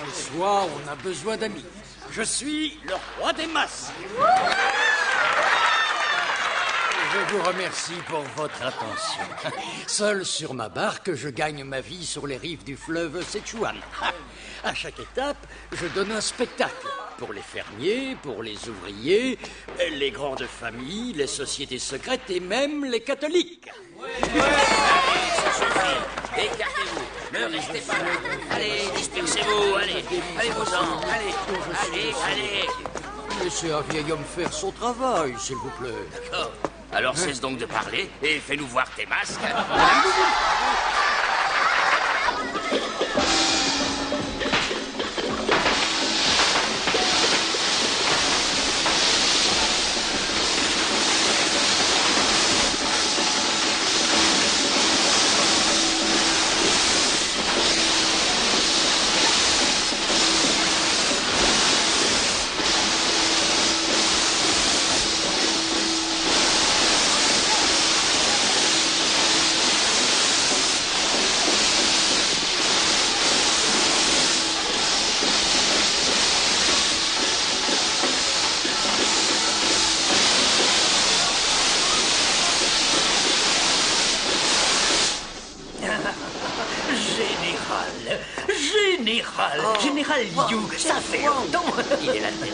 Chez soi, on a besoin d'amis. Je suis le roi des masques. Je vous remercie pour votre attention. Seul sur ma barque, je gagne ma vie sur les rives du fleuve Sichuan. À chaque étape, je donne un spectacle. Pour les fermiers, pour les ouvriers, les grandes familles, les sociétés secrètes et même les catholiques. Allez, ça suffit. Écartez-vous. Ne restez pas là. Allez, dispersez-vous. Allez-vous-en. Allez. Laissez un vieil homme faire son travail, s'il vous plaît. D'accord. Alors cesse donc de parler et fais-nous voir tes masques. Général Liu, ça fait longtemps. Il est là le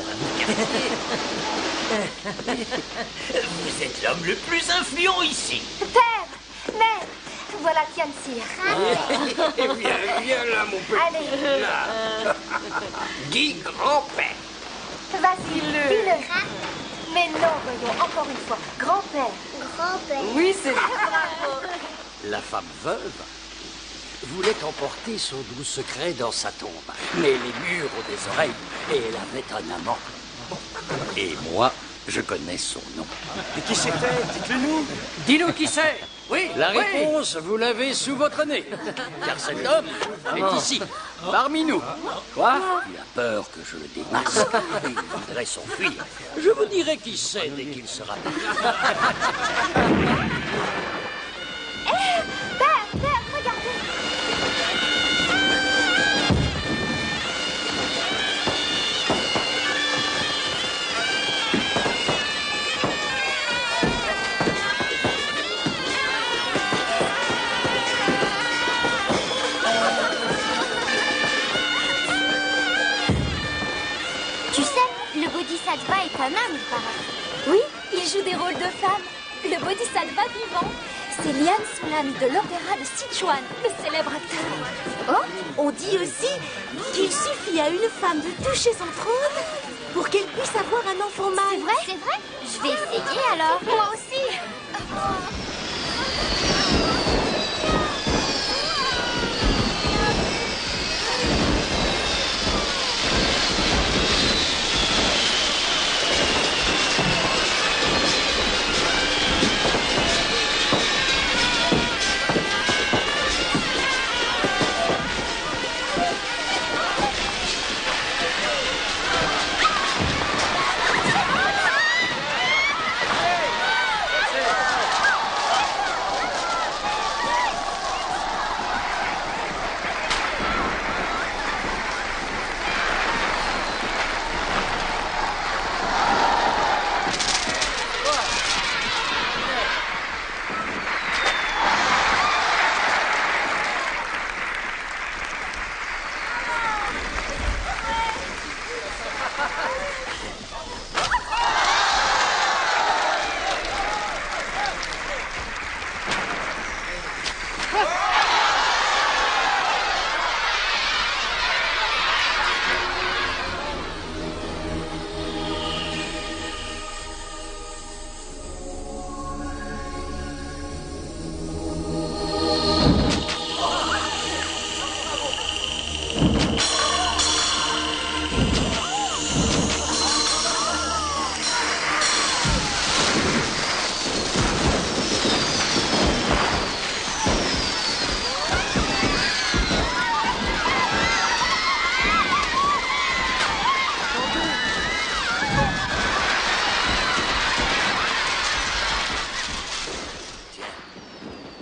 Vous êtes l'homme le plus influent ici. Père, mère, voilà Tianxi. Viens là, mon petit. Allez. Là. Guy, grand-père. Vas-y, dis-le. Mais non, voyons, encore une fois. Grand-père. Grand-père. Oui, c'est... Bravo. La femme veuve voulait emporter son doux secret dans sa tombe. Mais les murs ont des oreilles et elle avait un amant. Et moi, je connais son nom. Et qui c'était? Dites-le-nous. Dis-nous qui c'est. Oui, la réponse, vous l'avez sous votre nez. Car cet homme est ici, parmi nous. Quoi? Il a peur que je le démasque. Il voudrait s'enfuir. Je vous dirai qui c'est dès qu'il sera là. Père, regardez. Tu sais, le Bodhisattva est un âme, il paraît. Oui, il joue des rôles de femmes. Le Bodhisattva vivant. C'est Lian Sulan de l'opéra de Sichuan, le célèbre acteur. Oh, on dit aussi qu'il suffit à une femme de toucher son trône pour qu'elle puisse avoir un enfant mâle. C'est vrai? Je vais essayer alors. Moi aussi.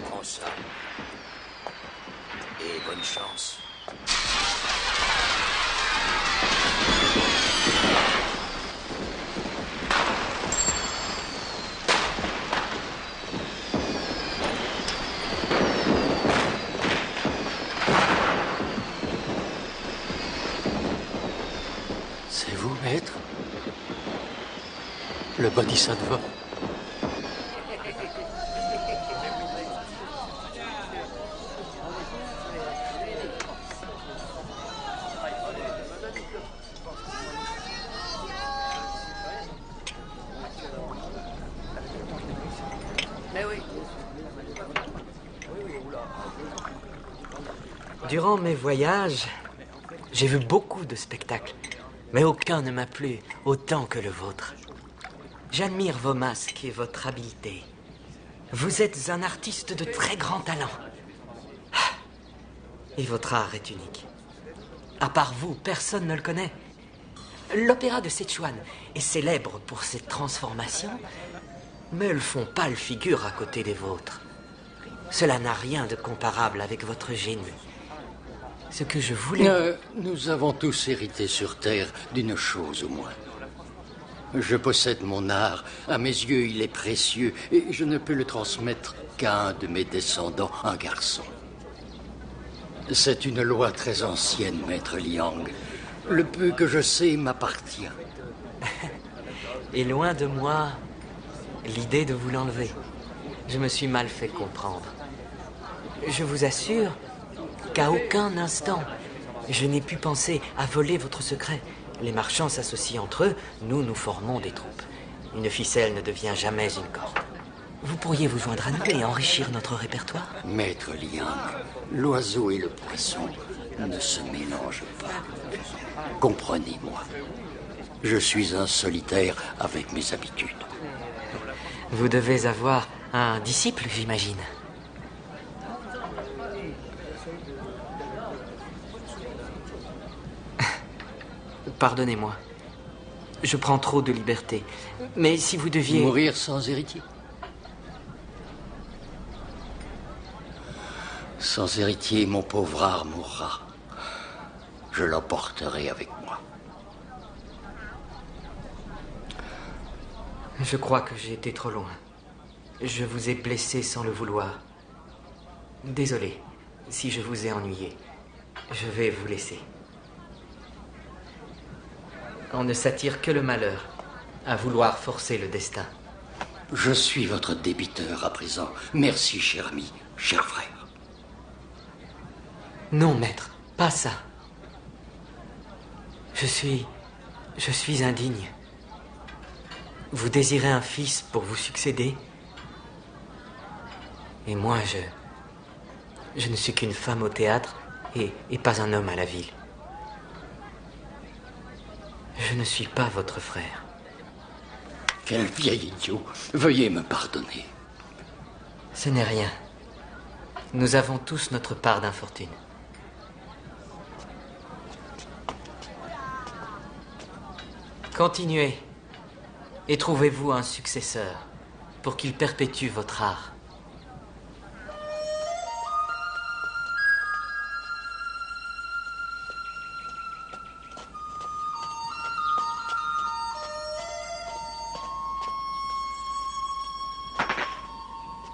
Prends ça. Et bonne chance. Maître, le Bodhisattva. Durant mes voyages, j'ai vu beaucoup de spectacles, mais aucun ne m'a plu autant que le vôtre. J'admire vos masques et votre habileté. Vous êtes un artiste de très grand talent. Et votre art est unique. À part vous, personne ne le connaît. L'opéra de Sichuan est célèbre pour ses transformations, mais elles font pâle figure à côté des vôtres. Cela n'a rien de comparable avec votre génie. Ce que je voulais... Nous avons tous hérité sur Terre d'une chose au moins. Je possède mon art. À mes yeux, il est précieux et je ne peux le transmettre qu'à un de mes descendants, un garçon. C'est une loi très ancienne, Maître Liang. Le peu que je sais m'appartient. Et loin de moi, l'idée de vous l'enlever. Je me suis mal fait comprendre. Je vous assure qu'à aucun instant, je n'ai pu penser à voler votre secret. Les marchands s'associent entre eux, nous formons des troupes. Une ficelle ne devient jamais une corde. Vous pourriez vous joindre à nous et enrichir notre répertoire? Maître Liang, l'oiseau et le poisson ne se mélangent pas. Comprenez-moi. Je suis un solitaire avec mes habitudes. Vous devez avoir un disciple, j'imagine. Pardonnez-moi. Je prends trop de liberté. Mais si vous deviez... Mourir sans héritier? Sans héritier, mon pauvre art mourra. Je l'emporterai avec moi. Je crois que j'ai été trop loin. Je vous ai blessé sans le vouloir. Désolé si je vous ai ennuyé. Je vais vous laisser. On ne s'attire que le malheur à vouloir forcer le destin. Je suis votre débiteur à présent. Merci, cher ami, cher frère. Non, maître, pas ça. Je suis indigne. Vous désirez un fils pour vous succéder? Et moi, je ne suis qu'une femme au théâtre et pas un homme à la ville. Je ne suis pas votre frère. Quel vieil idiot. Veuillez me pardonner. Ce n'est rien. Nous avons tous notre part d'infortune. Continuez et trouvez-vous un successeur pour qu'il perpétue votre art.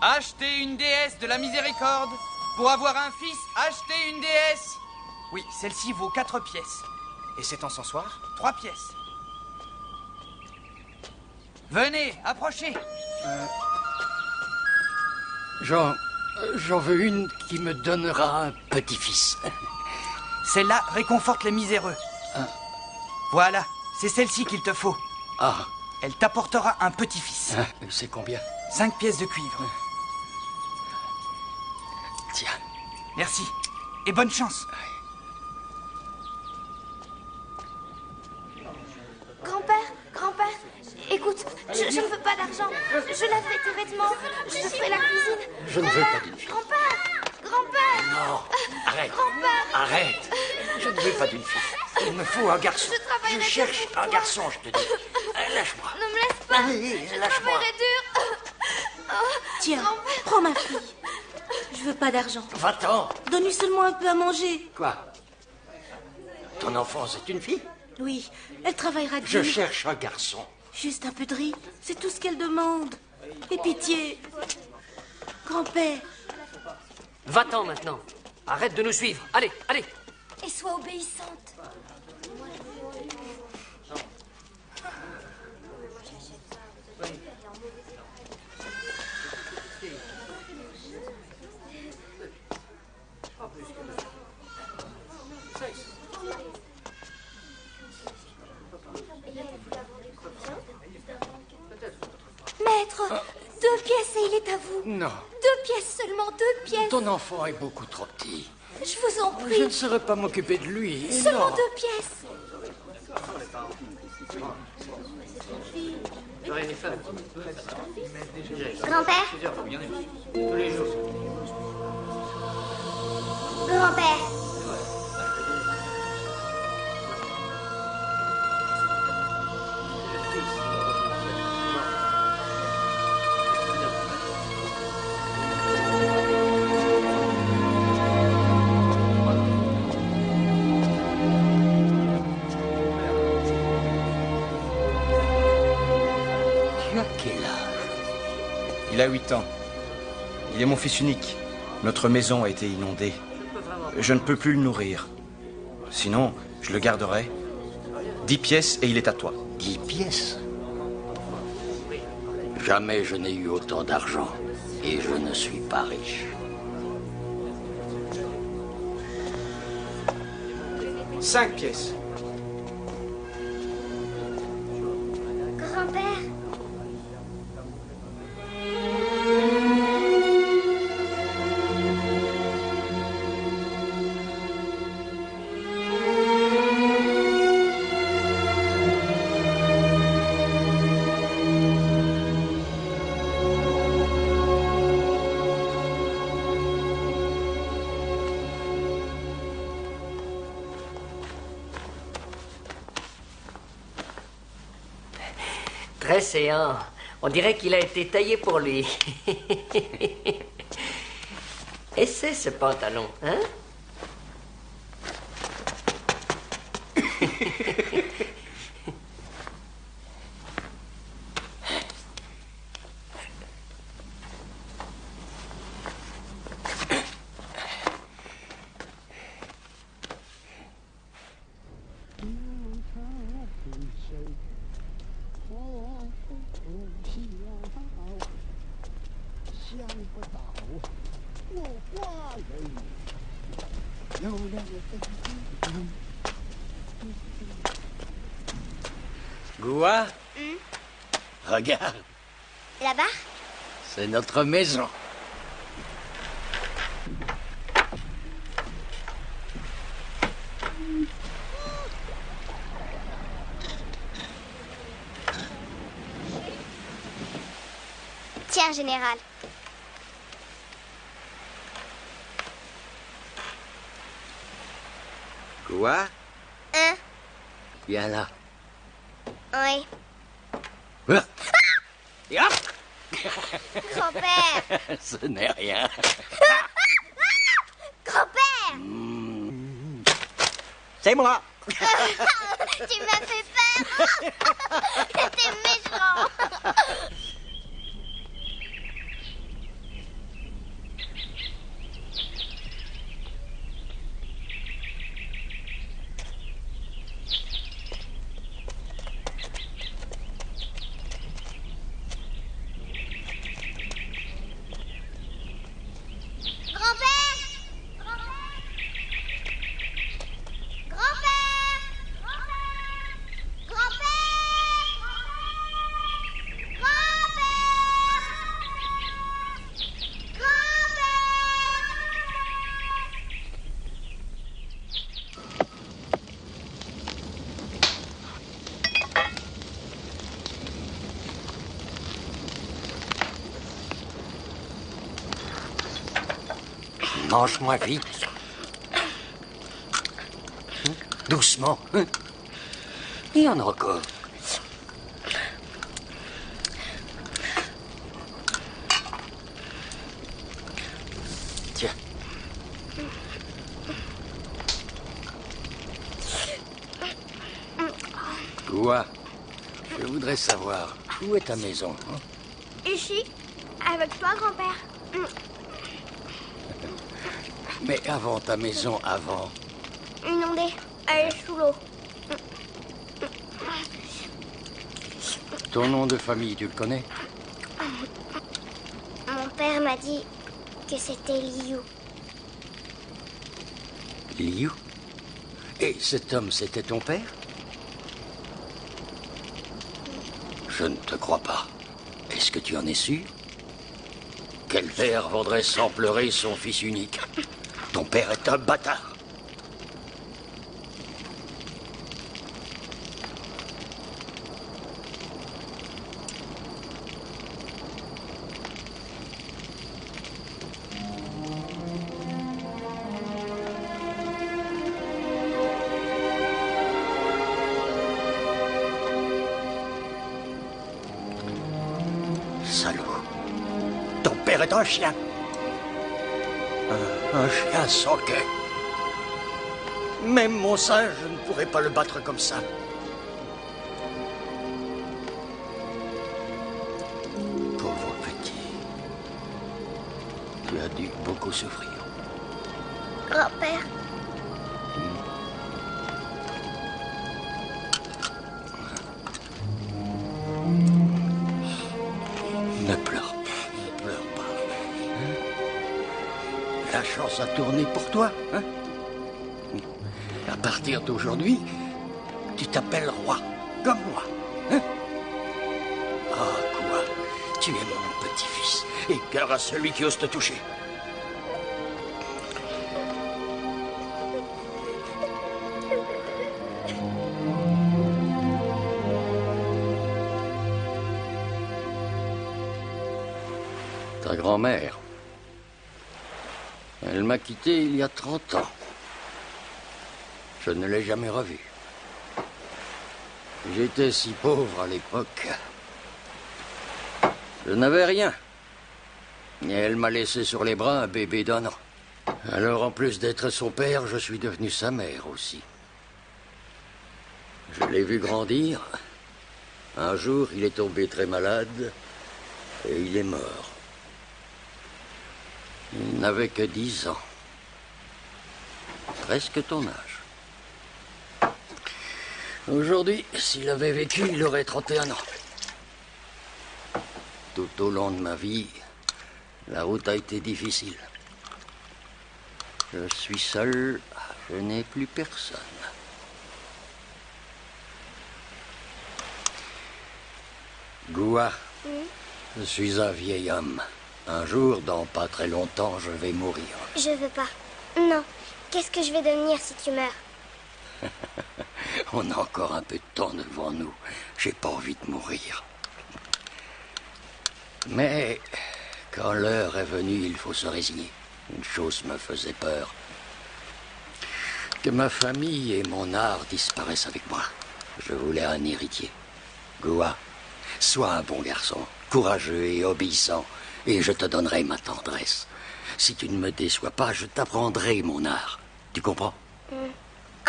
Achetez une déesse de la miséricorde. Pour avoir un fils, achetez une déesse. Oui, celle-ci vaut 4 pièces. Et cet encensoir, 3 pièces. Venez, approchez. J'en veux une qui me donnera un petit-fils. Celle-là réconforte les miséreux. Voilà, c'est celle-ci qu'il te faut. Ah. Elle t'apportera un petit-fils. C'est combien? 5 pièces de cuivre. Tiens. Merci. Et bonne chance. Grand-père, écoute, je ne veux pas d'argent. Je laverai tes vêtements, je ferai la cuisine. Je ne veux pas d'une fille. Grand-père. Non, arrête. Grand-père. Arrête. Je ne veux pas d'une fille. Il me faut un garçon. Je cherche un garçon, je te dis. Lâche-moi. Ne me laisse pas. Allez, Je lâche-moi. travaillerai dur. Tiens, prends ma fille. Je veux pas d'argent. Va-t'en. Donne-lui seulement un peu à manger. Quoi? Ton enfant, c'est une fille? Oui, elle travaillera Je dur. cherche un garçon. Juste un peu de riz, c'est tout ce qu'elle demande. Et pitié. Grand-père. Va-t'en maintenant. Arrête de nous suivre. Allez, allez. Et sois obéissante. Non. 2 pièces seulement, 2 pièces. Ton enfant est beaucoup trop petit. Je vous en Je ne prie. saurais pas m'occuper de lui. Seulement Non. 2 pièces. Grand-père? Grand-père? Tu as quel âge? Il a 8 ans. Il est mon fils unique. Notre maison a été inondée. Je ne peux plus le nourrir. Sinon, je le garderai. 10 pièces et il est à toi. 10 pièces? Jamais je n'ai eu autant d'argent. Et je ne suis pas riche. 5 pièces. Grand-père? Très séant. On dirait qu'il a été taillé pour lui. Et c'est ce pantalon, hein? Goua? Regarde, Là-bas? c'est notre maison. Tiens, général. Goua? Hein? Viens là. Oui. Ah! Et hop! Grand-père! Ce n'est rien. Grand-père! C'est moi. Tu m'as fait peur! T'es méchant! Mange-moi vite. Doucement. Il y en a encore. Tiens. Goua, je voudrais savoir, où est ta maison? Ici, avec toi, grand-père. Mais avant ta maison, avant. Inondée, elle est sous l'eau. Ton nom de famille, tu le connais? Mon père m'a dit que c'était Liu. Liu? Et cet homme, c'était ton père? Je ne te crois pas. Est-ce que tu en es sûr? Quel père vendrait sans pleurer son fils unique? Ton père est un bâtard. Salaud. Ton père est un chien. Un chien sans cœur. Même mon singe ne pourrait pas le battre comme ça. Pauvre petit. Tu as dû beaucoup souffrir. Grand-père, Ne pleure pas, ne pleure pas. Hein? La chance a tourné pour toi, hein? À partir d'aujourd'hui, tu t'appelles roi, comme moi. Hein? Ah, quoi? Tu es mon petit-fils. Et cœur à celui qui ose te toucher. Ta grand-mère, elle m'a quitté il y a 30 ans. Je ne l'ai jamais revue. J'étais si pauvre à l'époque. Je n'avais rien. Et elle m'a laissé sur les bras un bébé d'1 an. Alors, en plus d'être son père, je suis devenu sa mère aussi. Je l'ai vu grandir. Un jour, il est tombé très malade et il est mort. Il n'avait que 10 ans. Presque ton âge. Aujourd'hui, s'il avait vécu, il aurait 31 ans. Tout au long de ma vie, la route a été difficile. Je suis seul, je n'ai plus personne. Goua, je suis un vieil homme. Un jour, dans pas très longtemps, je vais mourir. je veux pas. Non. Qu'est-ce que je vais devenir si tu meurs? On a encore un peu de temps devant nous. J'ai pas envie de mourir. Mais quand l'heure est venue, il faut se résigner. Une chose me faisait peur. Que ma famille et mon art disparaissent avec moi. Je voulais un héritier. Goua, sois un bon garçon, courageux et obéissant, et je te donnerai ma tendresse. Si tu ne me déçois pas, je t'apprendrai mon art. Tu comprends?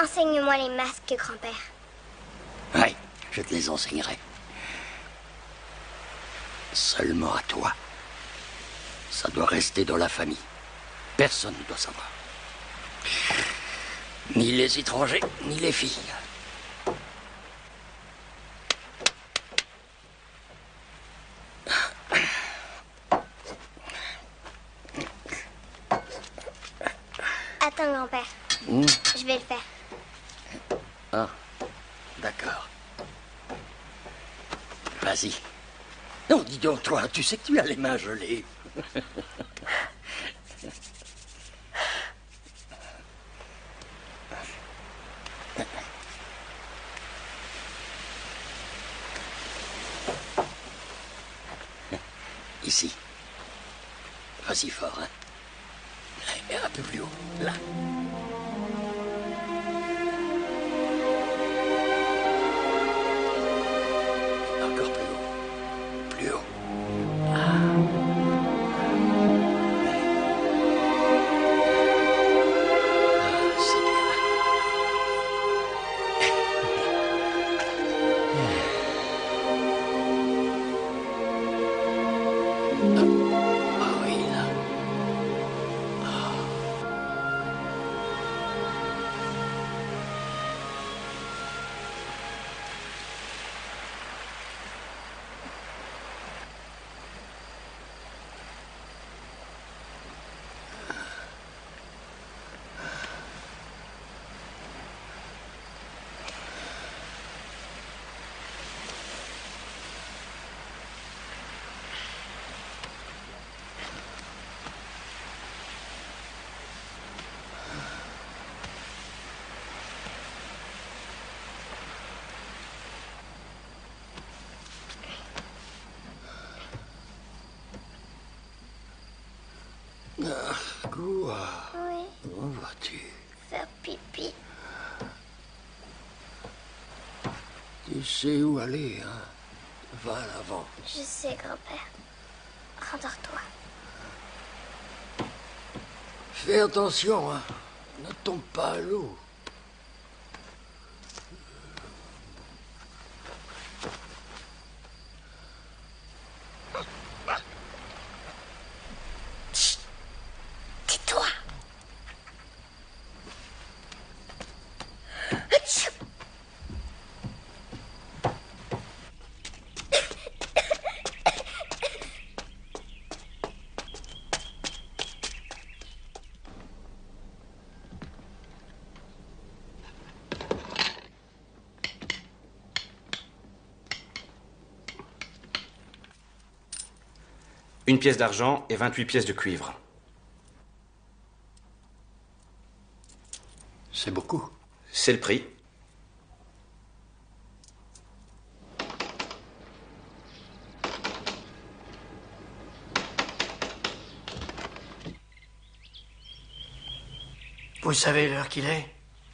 Enseigne-moi les masques, grand-père. Oui, je te les enseignerai. Seulement à toi. Ça doit rester dans la famille. Personne ne doit savoir. Ni les étrangers, ni les filles. Attends, grand-père. Je vais le faire. Ah, d'accord. Vas-y. Non, dis donc, toi, tu sais que tu as les mains gelées. Ici. Vas-y fort, hein. Et un peu plus haut, là. Encore plus haut. Plus haut. C'est bien. Ah oui, là. Quoi? Oui, Où vas-tu? faire pipi. Tu sais où aller, hein? Va à l'avant. Je sais, grand-père. Rendors-toi. Fais attention, hein? Ne tombe pas à l'eau. Tais-toi. Une pièce d'argent et 28 pièces de cuivre. C'est beaucoup. C'est le prix. Vous savez l'heure qu'il est?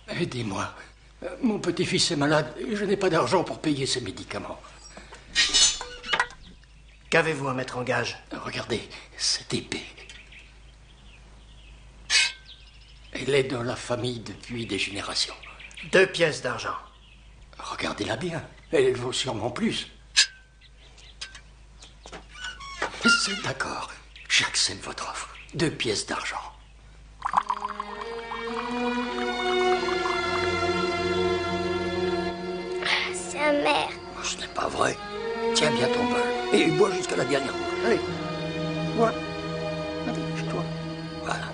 Aidez-moi. Mon petit-fils est malade et je n'ai pas d'argent pour payer ses médicaments. Qu'avez-vous à mettre en gage? Regardez, cette épée. Elle est dans la famille depuis des générations. 2 pièces d'argent. Regardez-la bien. Elle vaut sûrement plus. C'est d'accord. J'accepte votre offre. 2 pièces d'argent. Sa mère. Ce n'est pas vrai. Tiens bien ton bol. Et bois jusqu'à la dernière bouche. Allez. Bois. Dépêche-toi. Voilà.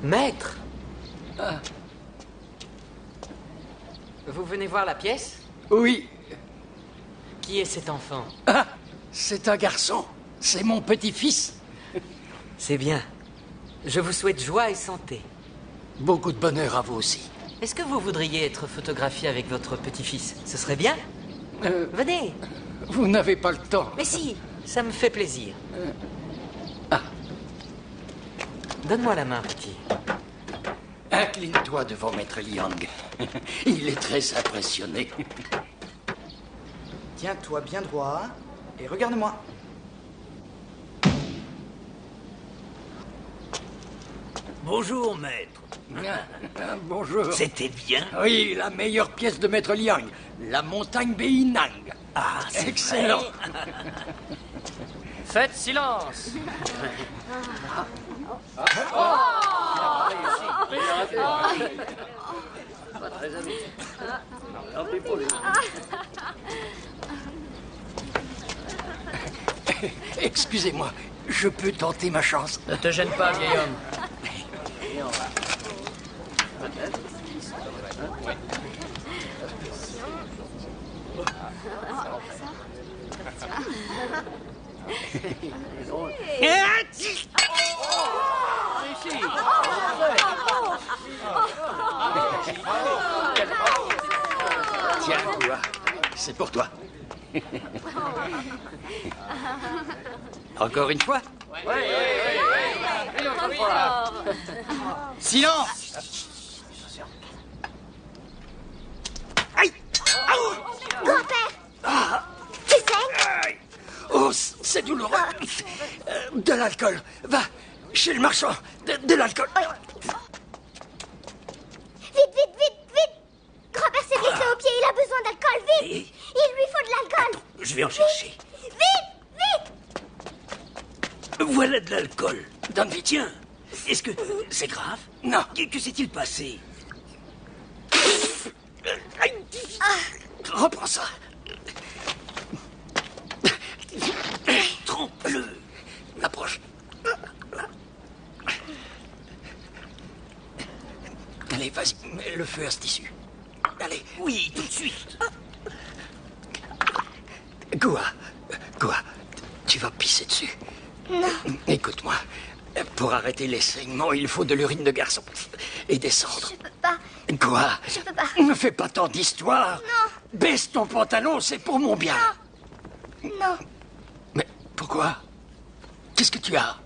Maître! Vous venez voir la pièce? Oui. Qui est cet enfant? Ah, c'est un garçon. C'est mon petit-fils. C'est bien. Je vous souhaite joie et santé. Beaucoup de bonheur à vous aussi. Est-ce que vous voudriez être photographié avec votre petit-fils? Ce serait bien? Venez. Vous n'avez pas le temps. Mais si, ça me fait plaisir. Ah. Donne-moi la main, petit. Incline-toi devant Maître Liang. Il est très impressionné. Tiens-toi bien droit et regarde-moi. Bonjour, maître. Bonjour. C'était bien? Oui, la meilleure pièce de Maître Liang. La montagne Beinang. Ah, c'est excellent. Faites silence. Excusez-moi, je peux tenter ma chance. Ne te gêne pas, vieil homme. Tiens, toi, c'est pour toi. Encore une fois? Silence! Aïe! Grand-père! Tu saignes? Oh, c'est douloureux. De l'alcool. Va, chez le marchand. De l'alcool. Vite! Grand-père s'est blessé au pied, il a besoin d'alcool, vite! Il lui faut de l'alcool! Je vais en chercher. Vite! Voilà de l'alcool. Danby, tiens. Est-ce que c'est grave? Non. Que s'est-il passé? Reprends ça. Trompe-le. Approche. Allez, vas-y, mets le feu à ce tissu. Allez. Oui, tout de suite. Goua, tu vas pisser dessus. Non. Écoute-moi, pour arrêter les saignements, il faut de l'urine de garçon. Et des cendres. Je peux pas. Quoi? Je peux pas. Ne fais pas tant d'histoire. Non. Baisse ton pantalon, c'est pour mon bien. Non. Mais pourquoi? Qu'est-ce que tu as?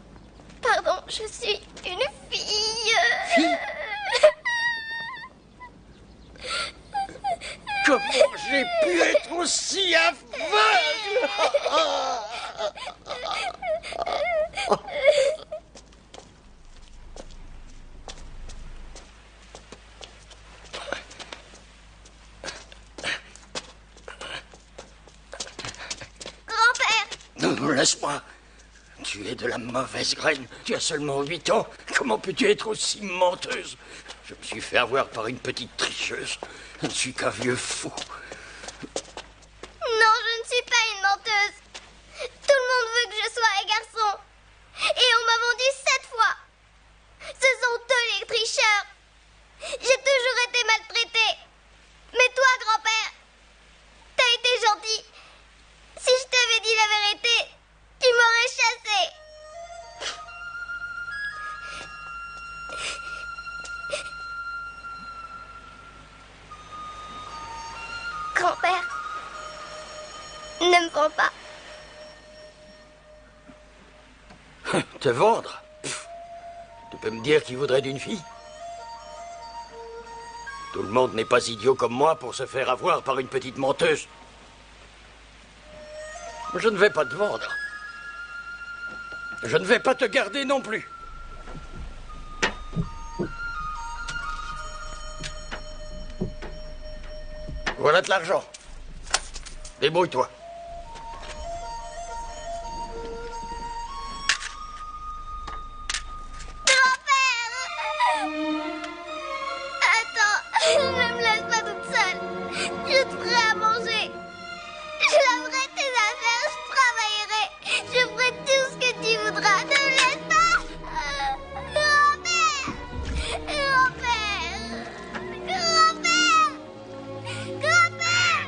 Pardon, je suis une fille. Fille? Comment j'ai pu être aussi aveugle? Grand-père! Laisse-moi. Tu es de la mauvaise graine. Tu as seulement 8 ans. Comment peux-tu être aussi menteuse? Je me suis fait avoir par une petite tricheuse. Je ne suis qu'un vieux fou. Non, je ne suis pas une menteuse. Tout le monde veut que je sois un garçon. Et on m'a vendu 7 fois. Ce sont eux les tricheurs. J'ai toujours été maltraitée. Mais toi, grand-père, t'as été gentil. Si je t'avais dit la vérité, tu m'aurais chassée. Grand-père, ne me vends pas. Te vendre? Pff, tu peux me dire qui voudrait d'une fille? Tout le monde n'est pas idiot comme moi pour se faire avoir par une petite menteuse. Je ne vais pas te vendre. Je ne vais pas te garder non plus. Voilà de l'argent. Débrouille-toi. Attends, ne me laisse pas toute seule. Je te ferai à manger. Je laverai tes affaires, je travaillerai. Je ferai tout ce que tu voudras. Ne me laisse pas. Grand-père. Grand-père. Grand-père.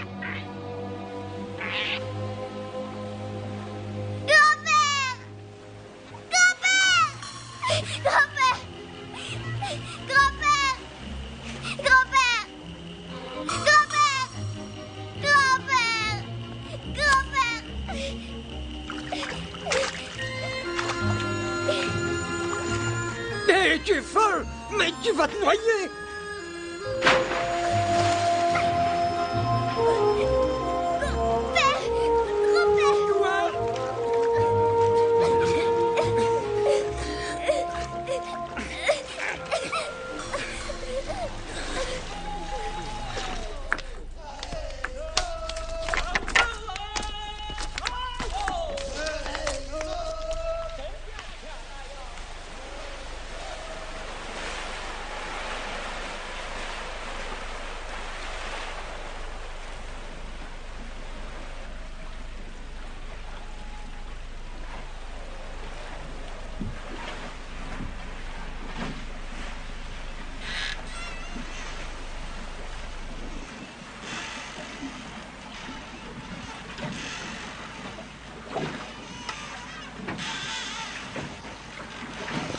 Grand-père. Grand-père. Grand-père. Grand-père. Grand-père. Grand-père. Grand-père. Grand-père. Grand-père. Hé, tu es folle! Mais tu vas te noyer!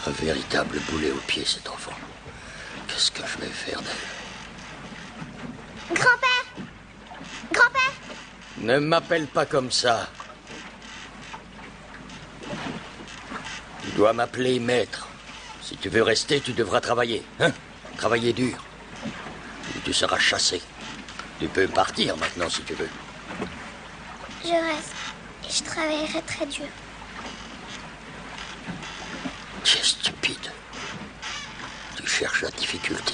Un véritable boulet au pied, cet enfant. Qu'est-ce que je vais faire d'elle? Grand-père. Grand-père. Ne m'appelle pas comme ça. Tu dois m'appeler maître. Si tu veux rester, tu devras travailler. Hein? Travailler dur. Ou tu seras chassé. Tu peux partir maintenant si tu veux. Je reste et je travaillerai très dur. Tu es stupide. Tu cherches la difficulté.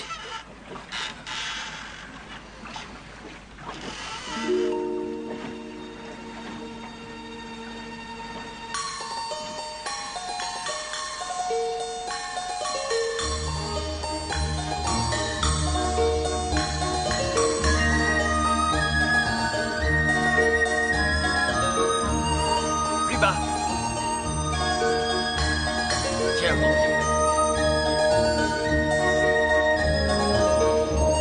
plus bas. Tiens, mon pied.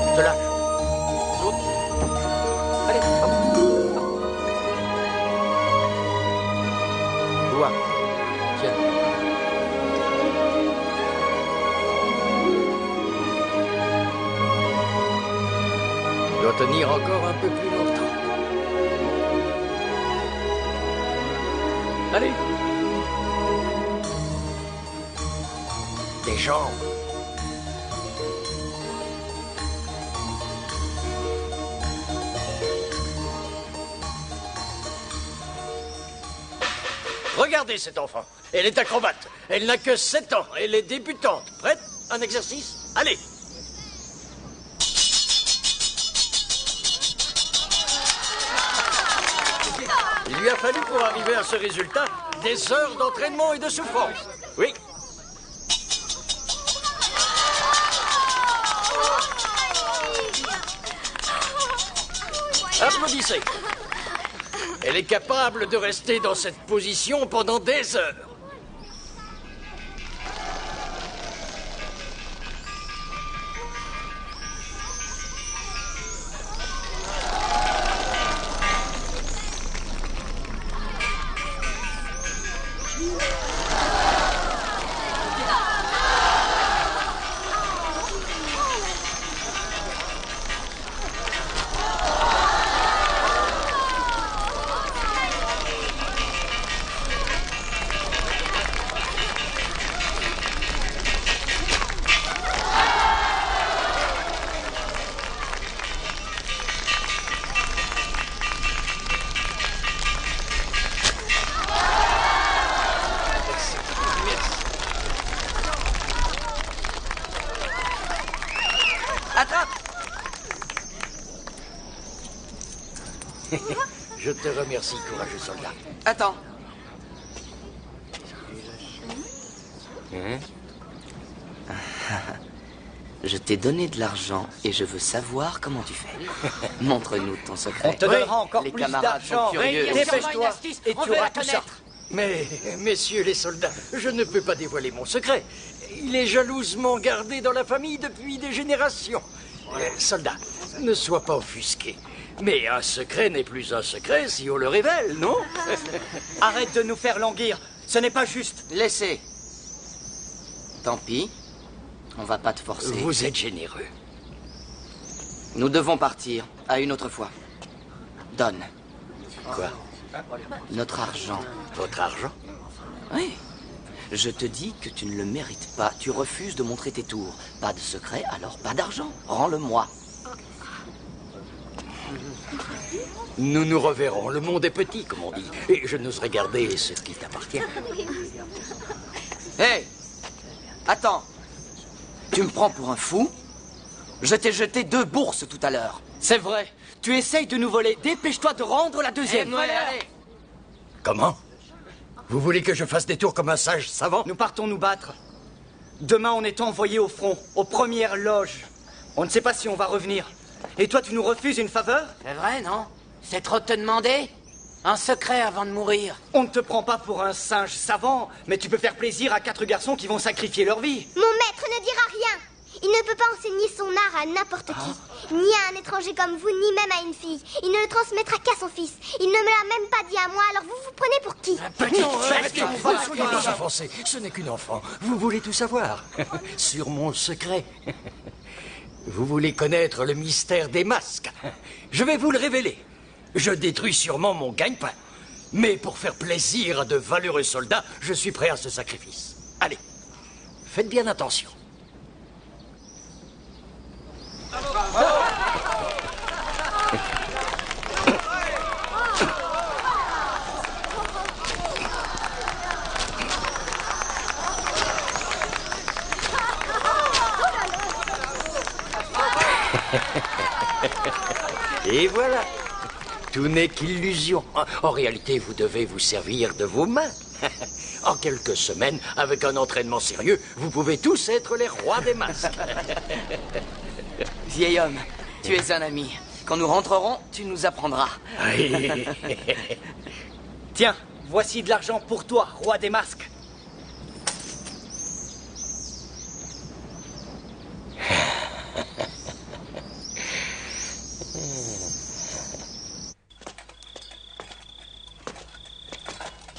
Je te lâche. Saute. Allez, hop. Loin. Tiens. Tu dois tenir encore un peu plus longtemps. Allez. Des jambes. Regardez cet enfant. Elle est acrobate. Elle n'a que 7 ans. Elle est débutante. Prête? Un exercice? Allez. Il lui a fallu pour arriver à ce résultat des heures d'entraînement et de souffrance. Oui. Applaudissez. Elle est capable de rester dans cette position pendant des heures. Je te remercie, courageux soldat. Attends. Je t'ai donné de l'argent et je veux savoir comment tu fais. Montre-nous ton secret. On te donnera encore les plus camarades d'argent. sont furieux. Dépêche-toi et tu auras tout ça. Mais, messieurs les soldats, je ne peux pas dévoiler mon secret. Il est jalousement gardé dans la famille depuis des générations. Soldat, ne sois pas offusqué. Mais un secret n'est plus un secret si on le révèle, non? Arrête de nous faire languir. Ce n'est pas juste. Laissez. Tant pis. On va pas te forcer. Vous êtes généreux. Nous devons partir. À une autre fois. Donne. Quoi? Notre argent. Votre argent? Oui. Je te dis que tu ne le mérites pas. Tu refuses de montrer tes tours. Pas de secret, alors pas d'argent. Rends-le-moi. Nous nous reverrons. Le monde est petit, comme on dit. Et je n'oserais garder ce qui t'appartient. Hé! Attends. Tu me prends pour un fou? Je t'ai jeté 2 bourses tout à l'heure. C'est vrai. Tu essayes de nous voler. Dépêche-toi de rendre la deuxième. Allez. Comment? Vous voulez que je fasse des tours comme un sage savant? Nous partons nous battre. Demain, on est envoyé au front, aux premières loges. On ne sait pas si on va revenir. Et toi, tu nous refuses une faveur? C'est vrai, non? C'est trop te demander? Un secret avant de mourir. On ne te prend pas pour un singe savant, mais tu peux faire plaisir à 4 garçons qui vont sacrifier leur vie. Mon maître ne dira rien. Il ne peut pas enseigner son art à n'importe qui. Ni à un étranger comme vous, ni même à une fille. Il ne le transmettra qu'à son fils. Il ne me l'a même pas dit à moi, alors vous vous prenez pour qui? Soyez pas offensés. Ce n'est qu'une enfant. Vous voulez tout savoir. Sur mon secret. Vous voulez connaître le mystère des masques. Je vais vous le révéler. Je détruis sûrement mon gagne-pain. Mais pour faire plaisir à de valeureux soldats, je suis prêt à ce sacrifice. Allez, faites bien attention. Et voilà. Tout n'est qu'illusion. En réalité, vous devez vous servir de vos mains. En quelques semaines, avec un entraînement sérieux, vous pouvez tous être les rois des masques. Vieil homme, tu es un ami. Quand nous rentrerons, tu nous apprendras. Oui. Tiens, Voici de l'argent pour toi, roi des masques.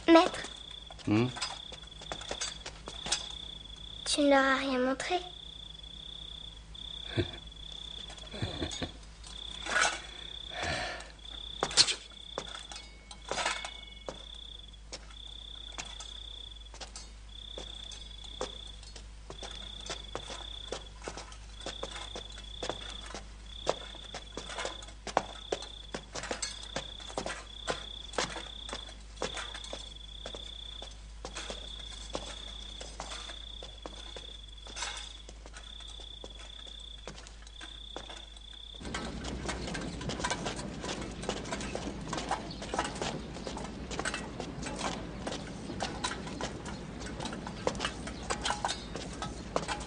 Maître, tu ne leur as rien montré?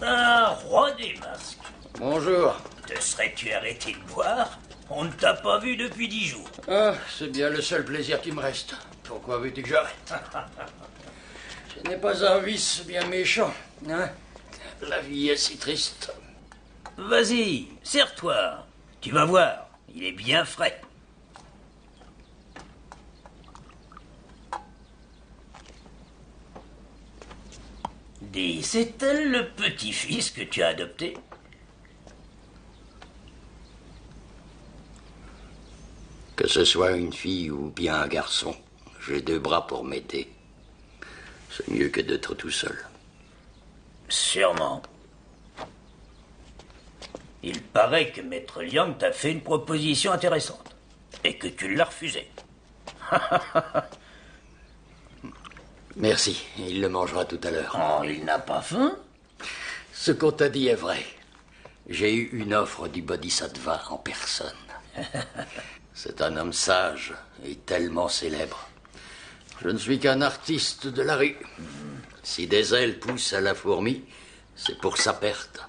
Ah, roi des masques. Bonjour. Te serais-tu arrêté de boire? On ne t'a pas vu depuis 10 jours. Ah, c'est bien le seul plaisir qui me reste. Pourquoi veux-tu que j'arrête? Ce n'est pas un vice bien méchant, hein? La vie est si triste. Vas-y, serre-toi. Tu vas voir, il est bien frais. Dis, c'est elle le petit-fils que tu as adopté? Que ce soit une fille ou bien un garçon, j'ai 2 bras pour m'aider. C'est mieux que d'être tout seul. Sûrement. Il paraît que Maître Liang t'a fait une proposition intéressante et que tu l'as refusée. Merci, il le mangera tout à l'heure. Oh, il n'a pas faim? Ce qu'on t'a dit est vrai. J'ai eu une offre du Bodhisattva en personne. C'est un homme sage et tellement célèbre. Je ne suis qu'un artiste de la rue. Si des ailes poussent à la fourmi, c'est pour sa perte.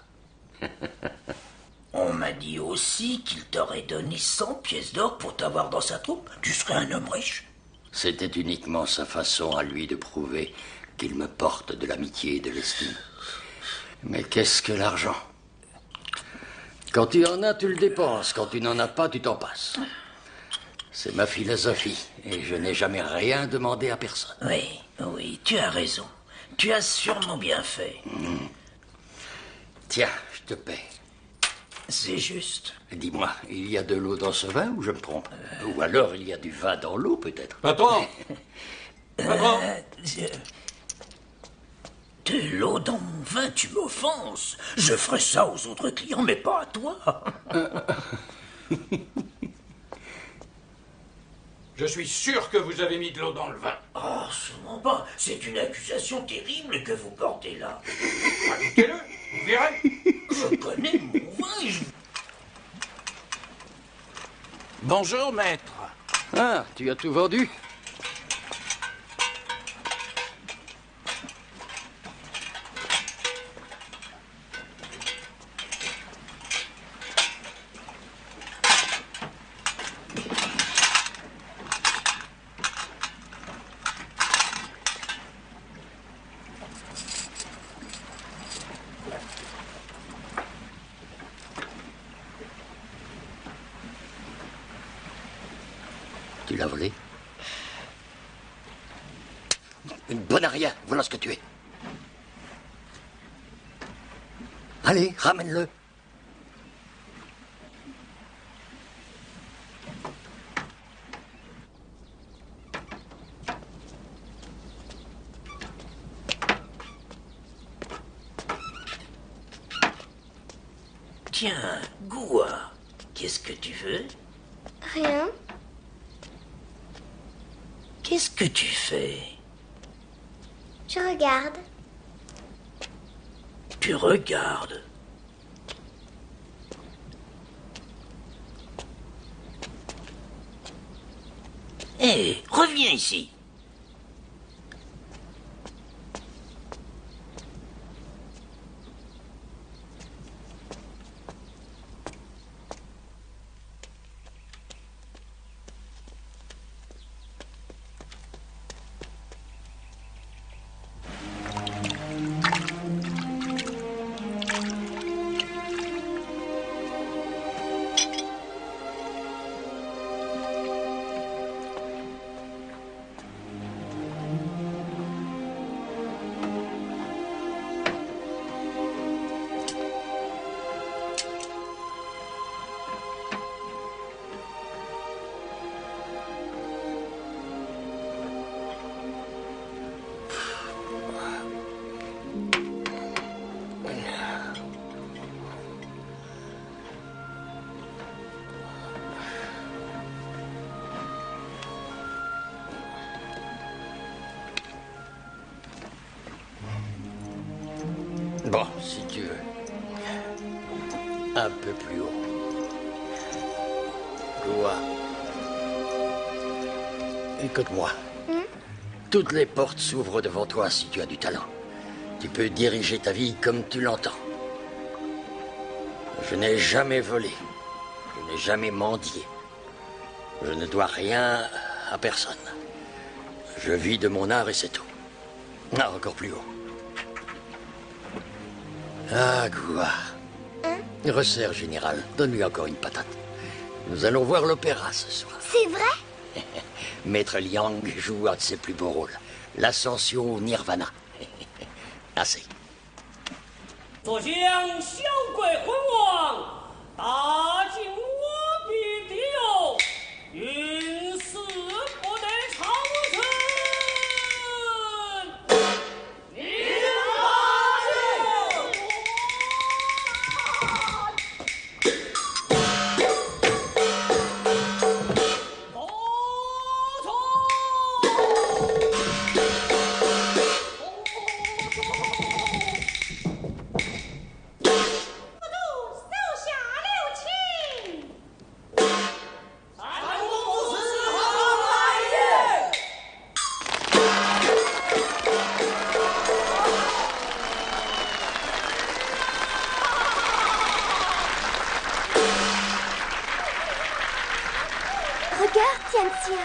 On m'a dit aussi qu'il t'aurait donné 100 pièces d'or pour t'avoir dans sa troupe. Tu serais un homme riche. C'était uniquement sa façon à lui de prouver qu'il me porte de l'amitié et de l'estime. Mais qu'est-ce que l'argent? Quand tu en as, tu le dépenses. Quand tu n'en as pas, tu t'en passes. C'est ma philosophie, et je n'ai jamais rien demandé à personne. Oui, oui, tu as raison. Tu as sûrement bien fait. Tiens, je te paie. C'est juste. Dis-moi, il y a de l'eau dans ce vin ou je me trompe? Ou alors il y a du vin dans l'eau, peut-être? Patron! Patron! De l'eau dans mon vin, tu m'offenses. Je ferai ça aux autres clients, mais pas à toi. Je suis sûr que vous avez mis de l'eau dans le vin. Oh, sûrement pas. C'est une accusation terrible que vous portez là. Goûtez-le, vous verrez. Je connais mon vin et je... Bonjour, maître. Ah, tu as tout vendu? Tu l'as volé? Une bonne à rien, voilà ce que tu es. Allez, ramène-le. Tiens, Goua, qu'est-ce que tu veux? Rien. Qu'est-ce que tu fais? Je regarde. Tu regardes. Hé, reviens ici. Bon, si tu veux. Un peu plus haut. Goua. Écoute-moi. Toutes les portes s'ouvrent devant toi si tu as du talent. Tu peux diriger ta vie comme tu l'entends. Je n'ai jamais volé. Je n'ai jamais mendié. Je ne dois rien à personne. Je vis de mon art et c'est tout. Non, encore plus haut. Ah, Goua. Resserre, général. Donne-lui encore une patate. Nous allons voir l'opéra ce soir. C'est vrai? Maître Liang joue un de ses plus beaux rôles. L'ascension au Nirvana. Assez. 坐将小鬼魂王打进我必敌友，云死不得长生。你Regarde, Tianxia.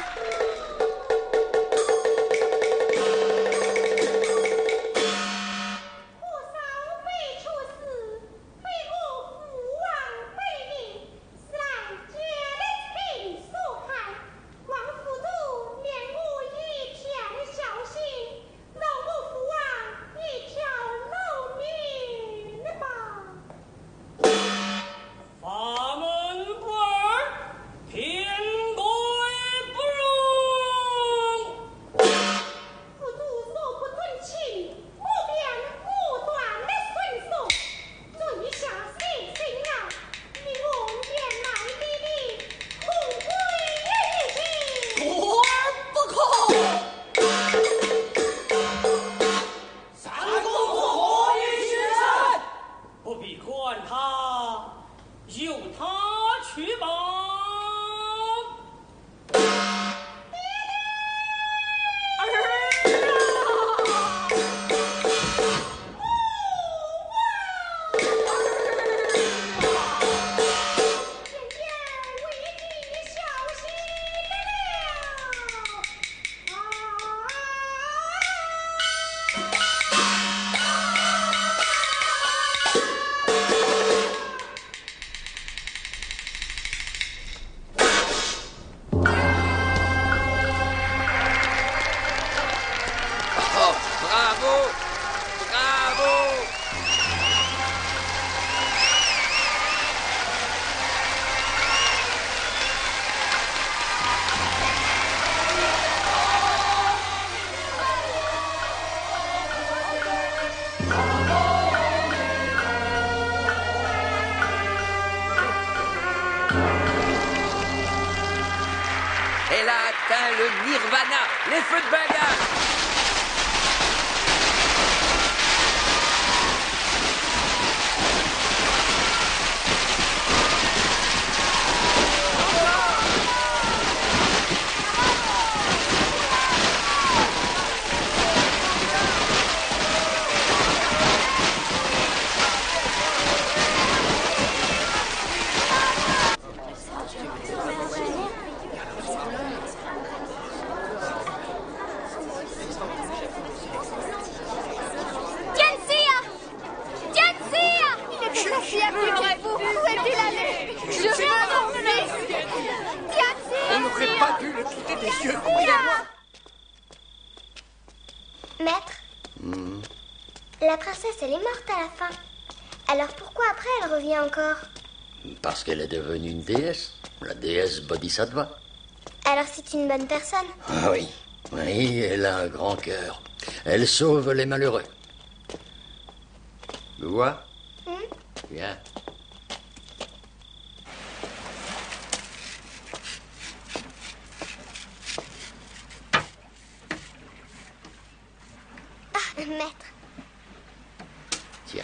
fin. Alors pourquoi après elle revient encore? Parce qu'elle est devenue une déesse, la déesse Bodhisattva. Alors c'est une bonne personne? Ah oui, oui, elle a un grand cœur. Elle sauve les malheureux. Tu vois? Viens. Ah, maître. Tiens.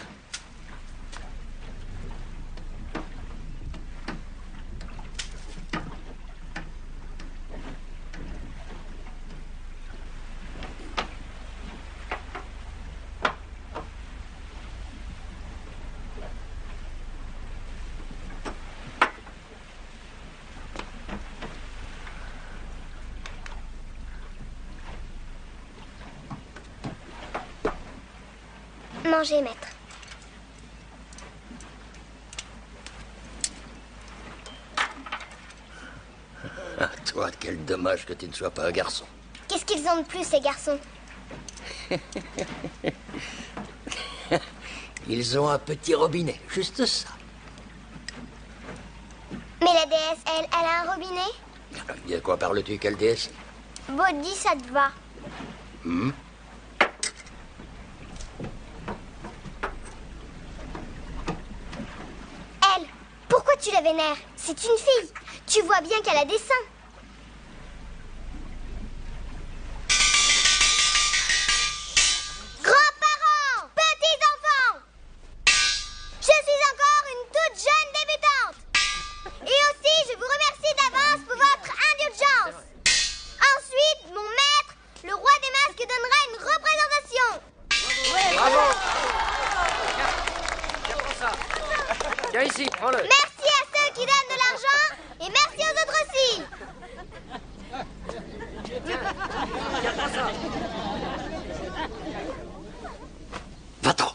Mangez, maître. Ah, toi, quel dommage que tu ne sois pas un garçon. Qu'est-ce qu'ils ont de plus, ces garçons? Ils ont un petit robinet, juste ça. Mais la déesse, elle a un robinet? De quoi parles-tu, quelle déesse? Bodhisattva. Elle, pourquoi tu la vénères? C'est une fille. Tu vois bien qu'elle a des seins. Grands-parents, petits-enfants, je suis encore une toute jeune débutante. Et aussi, je vous remercie d'avance pour votre indulgence. Ensuite, mon maître, le roi des masques, donnera une représentation. Bravo! Viens ici, prends-le. Merci à ceux qui donnent de l'argent et merci aux autres aussi. Va-t'en.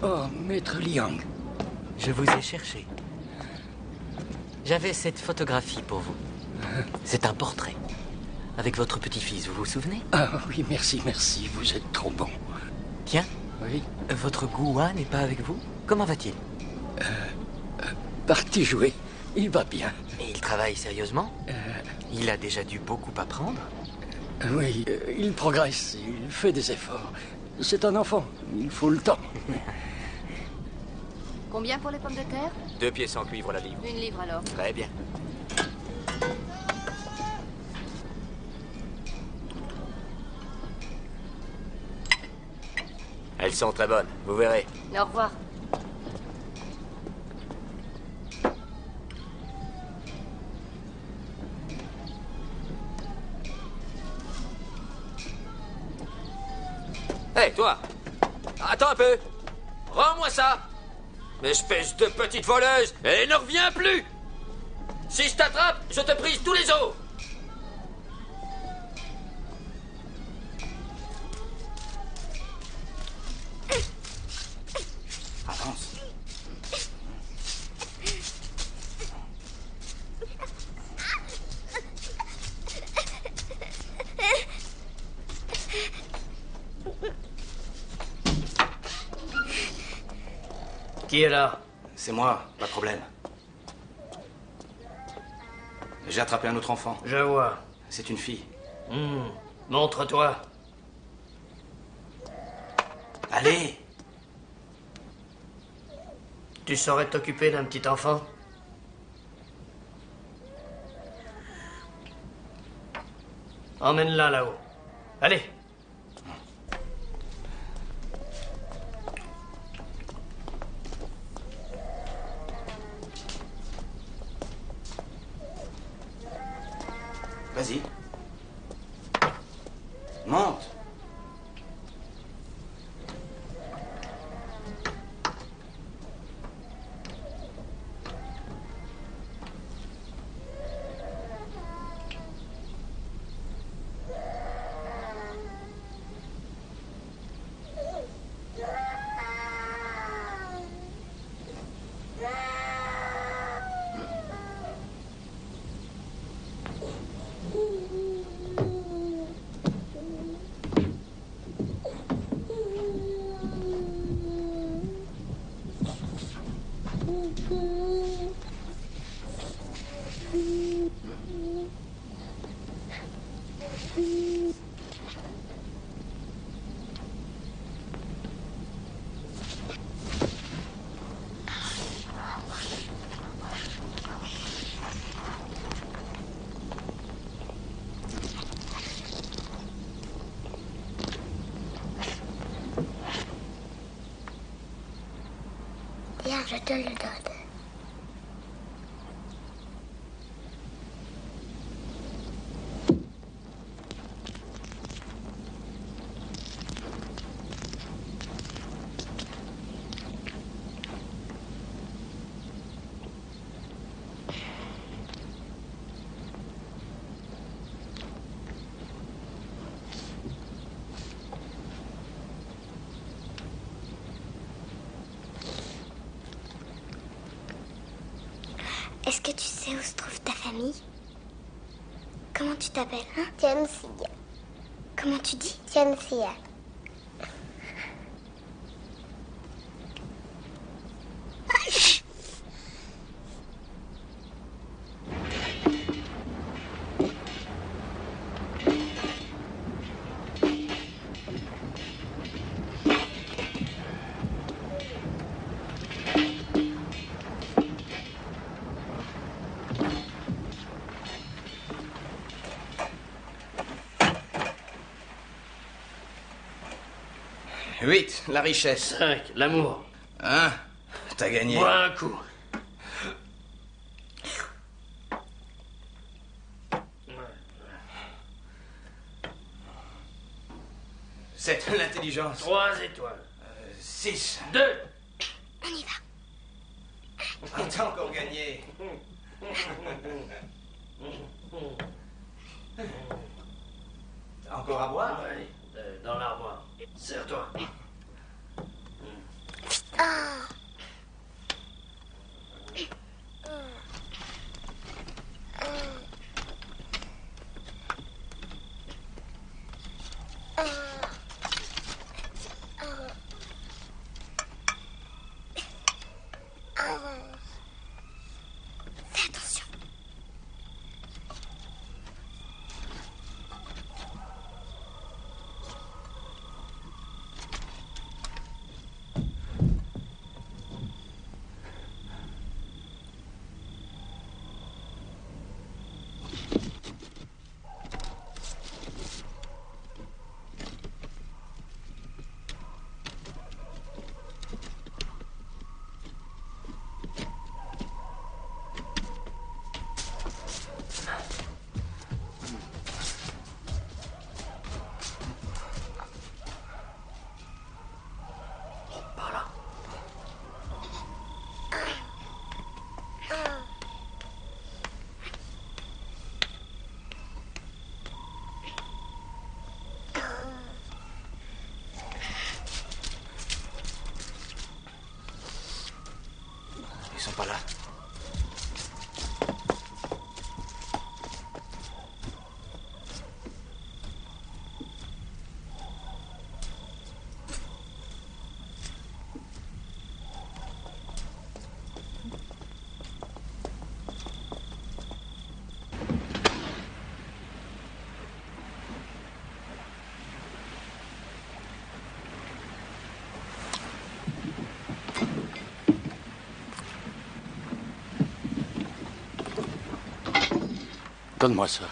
Oh, Maître Liang. Je vous ai cherché. J'avais cette photographie pour vous. C'est un portrait. Avec votre petit-fils, vous vous souvenez? Ah oui, merci, merci. Vous êtes trop bon. Tiens. Oui. Votre Gouwa n'est pas avec vous? Comment va-t-il? Parti jouer. Il va bien. Et il travaille sérieusement? Il a déjà dû beaucoup apprendre? Oui, il progresse. Il fait des efforts. C'est un enfant. Il faut le temps. Combien pour les pommes de terre? 2 pièces en cuivre la livre. 1 livre alors. Très bien. Elles sont très bonnes, vous verrez. Au revoir. Hé, toi! Attends un peu! Rends-moi ça! Espèce de petite voleuse! Et ne reviens plus! Si je t'attrape, je te brise tous les os! Avance. Qui est là? C'est moi, pas de problème. J'ai attrapé un autre enfant. Je vois. C'est une fille. Montre-toi. Allez! Tu saurais t'occuper d'un petit enfant? Emmène-la là-haut. Allez! Vas-y. Monte. Viens, je te le donne. Est-ce que tu sais où se trouve ta famille? Comment tu t'appelles, hein? Tianxia. Comment tu dis? Tianxia. Huit, la richesse. 5, l'amour. Hein? T'as gagné. Bois un coup. 7, l'intelligence. 3 étoiles. 6. 2. On y va. Ah, t'as encore gagné. T'as encore à boire? Oui, dans l'armoire. Serre-toi. Fais attention. Ils sont pas là. Donne-moi ça.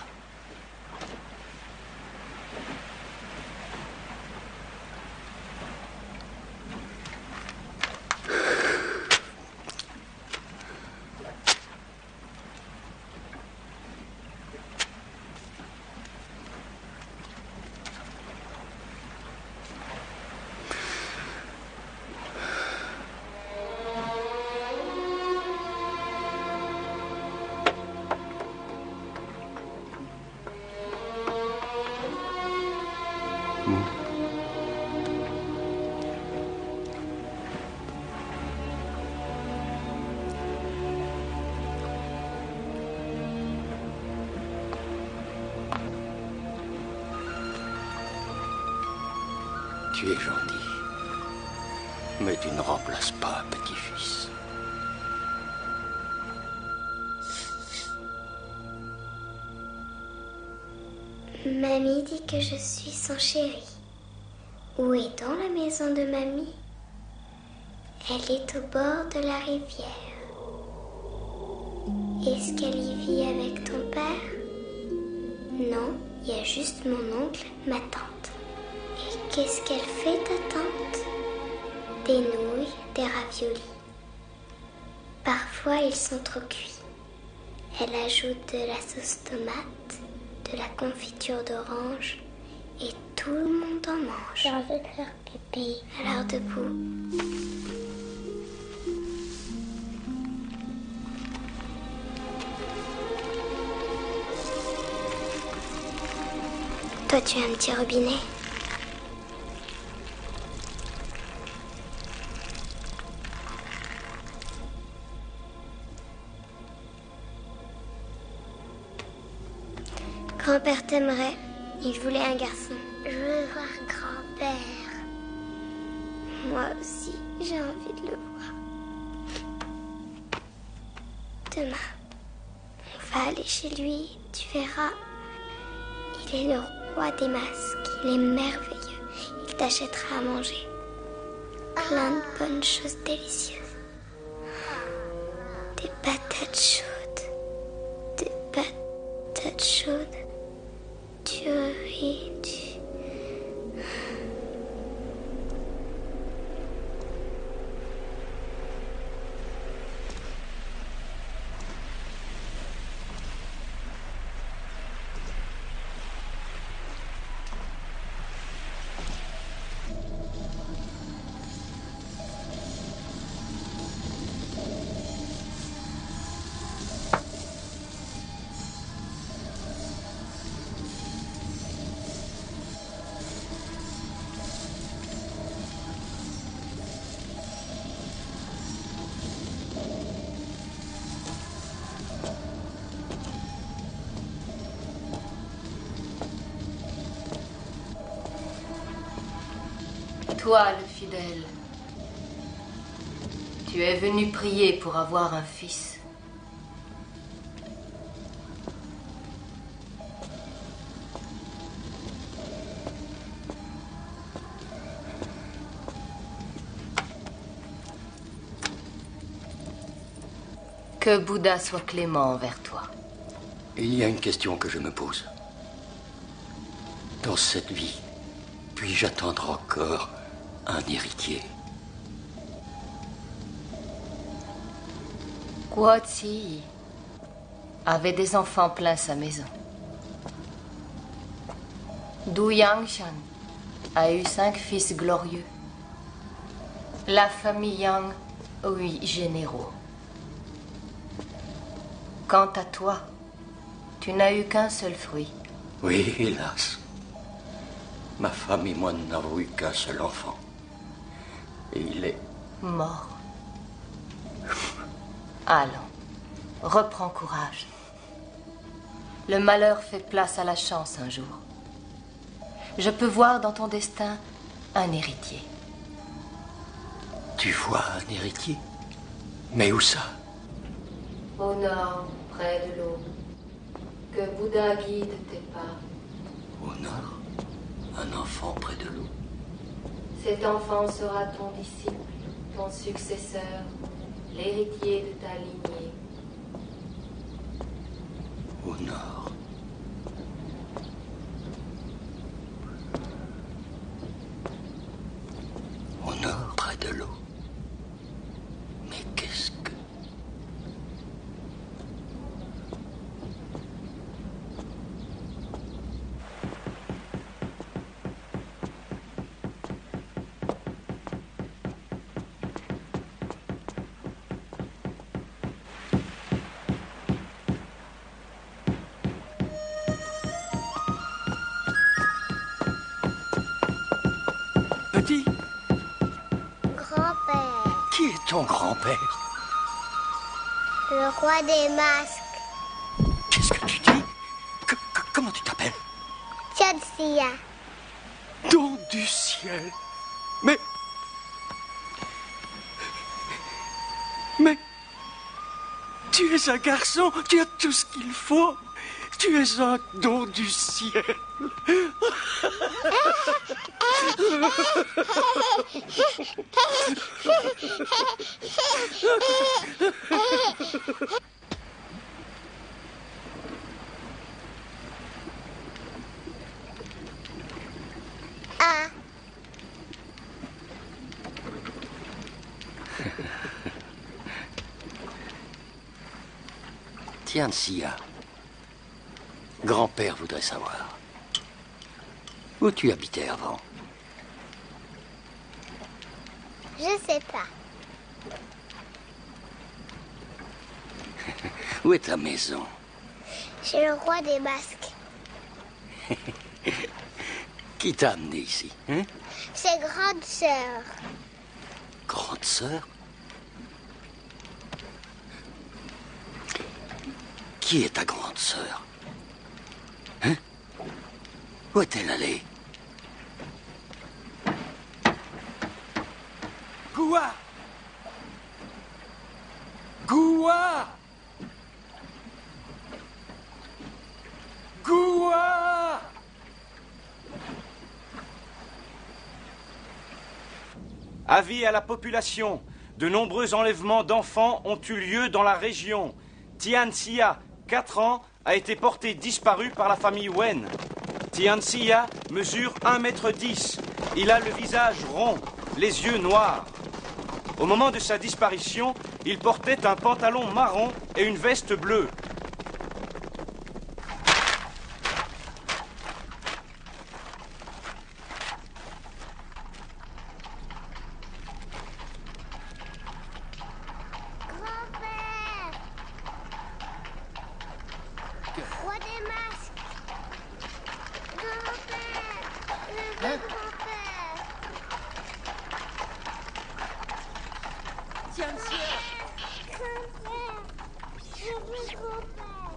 Tu es gentil, mais tu ne remplaces pas un petit-fils. Mamie dit que je suis son chéri. Où est dans la maison de mamie? Elle est au bord de la rivière. Est-ce qu'elle y vit avec ton père? Non, il y a juste mon oncle, ma tante. Et qu'est-ce qu'elle fait, ta tante? Des nouilles, des raviolis. Parfois, ils sont trop cuits. Elle ajoute de la sauce tomate, de la confiture d'orange, et tout le monde en mange. J'ai envie de faire pipi. Alors debout. Toi, tu as un petit robinet? Grand-père t'aimerait. Il voulait un garçon. Je veux voir grand-père. Moi aussi, j'ai envie de le voir. Demain, on va aller chez lui, tu verras. Il est le roi des masques, il est merveilleux. Il t'achètera à manger. Plein de bonnes choses délicieuses. Des patates chaudes. Des patates chaudes. Du riz, Toi, le fidèle, tu es venu prier pour avoir un fils. Que Bouddha soit clément envers toi. Il y a une question que je me pose. Dans cette vie, puis-je attendre encore un héritier? Guozi avait des enfants plein sa maison. Du Yangshan a eu 5 fils glorieux. La famille Yang, 8 généraux. Quant à toi, tu n'as eu qu'un seul fruit. Oui, hélas. Ma femme et moi n'avons eu qu'un seul enfant. Et il est... mort. Allons, reprends courage. Le malheur fait place à la chance un jour. Je peux voir dans ton destin un héritier. Tu vois un héritier? Mais où ça? Au nord, près de l'eau, que Bouddha guide tes pas. Au nord, un enfant près de l'eau. Cet enfant sera ton disciple, ton successeur, l'héritier de ta lignée. Au nord. Au nord, près de l'eau. Mais qu'est-ce que... Petit, Grand-père, qui est ton grand-père? le roi des masques, Qu'est-ce que tu dis? Comment tu t'appelles? Tianxia. Don du ciel. Mais... Tu es un garçon, tu as tout ce qu'il faut. Tu es un don du ciel. Ah, Tianxia, grand-père voudrait savoir. Où tu habitais avant? je sais pas. Où est ta maison? Chez le roi des masques. Qui t'a amené ici, hein? C'est grande sœur. Grande sœur? Qui est ta grande sœur? Hein? Où est-elle allée? Goua! Goua! Goua! Avis à la population. De nombreux enlèvements d'enfants ont eu lieu dans la région. Tianxia, 4 ans, a été porté disparu par la famille Wen. Tianxia mesure 1,10 m. Il a le visage rond, les yeux noirs. Au moment de sa disparition, il portait un pantalon marron et une veste bleue. Grand-père, roi des masques. Grand-père, le grand-père. Tianxia, Grand-père, je veux grand-père.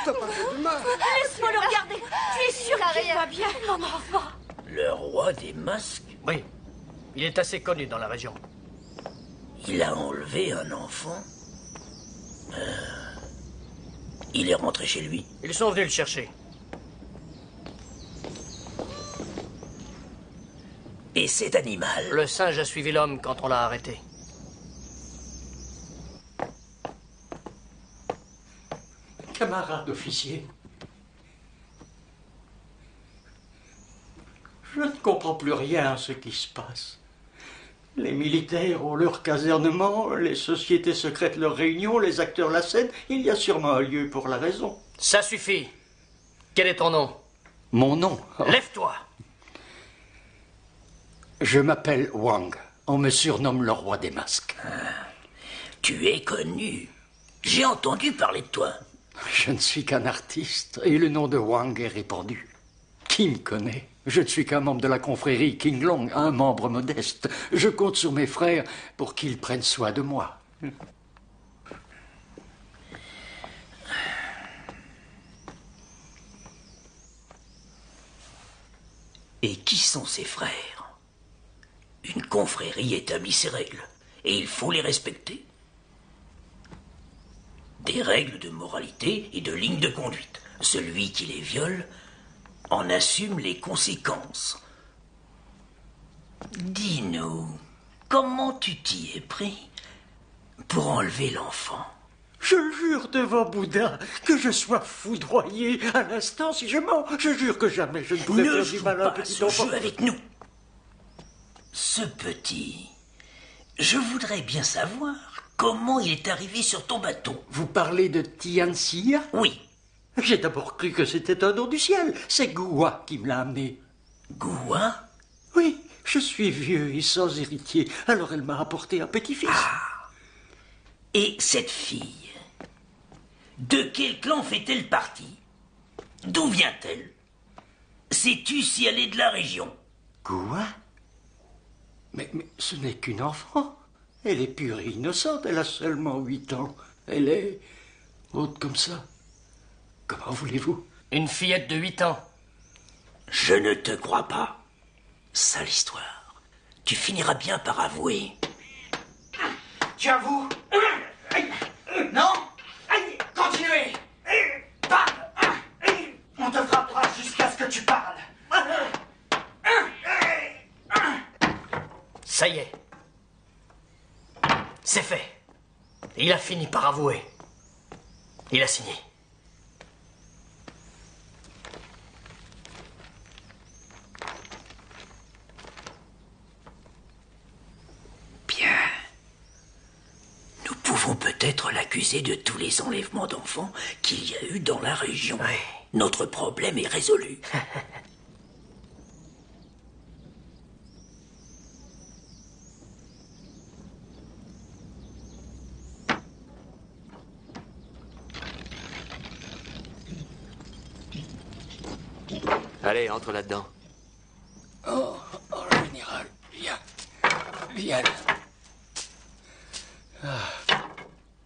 t'as pas fait de mal. Laisse-moi le regarder. Tu es sûr qu'il va bien, mon enfant? Le roi des masques? Oui. Il est assez connu dans la région. Il a enlevé un enfant? Il est rentré chez lui? Ils sont venus le chercher. Et cet animal? Le singe a suivi l'homme quand on l'a arrêté. Camarade officier, je ne comprends plus rien à ce qui se passe. Les militaires ont leur casernement, les sociétés secrètes leur réunion, les acteurs la scène. Il y a sûrement un lieu pour la raison. Ça suffit. Quel est ton nom? Mon nom? Lève-toi. Je m'appelle Wang. On me surnomme le roi des masques. Tu es connu. J'ai entendu parler de toi. Je ne suis qu'un artiste et le nom de Wang est répandu. Qui me connaît? Je ne suis qu'un membre de la confrérie King Long, un membre modeste. Je compte sur mes frères pour qu'ils prennent soin de moi. Et qui sont ses frères? Une confrérie établit ses règles, et il faut les respecter. Des règles de moralité et de ligne de conduite. Celui qui les viole en assume les conséquences. Dis-nous, comment tu t'y es pris pour enlever l'enfant? Je jure devant Bouddha que je sois foudroyé à l'instant si je mens. Je jure que jamais je ne pourrai Ne faire du joue mal à un pas petit ce enfant. jeu avec nous. Ce petit, je voudrais bien savoir comment il est arrivé sur ton bateau. Vous parlez de Tianxia? Oui. J'ai d'abord cru que c'était un don du ciel. C'est Gua qui me l'a amené. Gua? Oui, je suis vieux et sans héritier, alors elle m'a apporté un petit-fils. Ah. Et cette fille, de quel clan fait-elle partie? D'où vient-elle? Sais-tu si elle est de la région? Gua? Mais ce n'est qu'une enfant. Elle est pure et innocente, elle a seulement 8 ans. Elle est haute comme ça. Comment voulez-vous? Une fillette de 8 ans. Je ne te crois pas. Sale histoire. Tu finiras bien par avouer. Tu avoues? Non? Continuez! Parle! On te frappera jusqu'à ce que tu parles. Ça y est. C'est fait. Il a fini par avouer. Il a signé. Bien. Nous pouvons peut-être l'accuser de tous les enlèvements d'enfants qu'il y a eu dans la région. Oui. Notre problème est résolu. Allez, entre là-dedans. Oh, général, viens. Viens.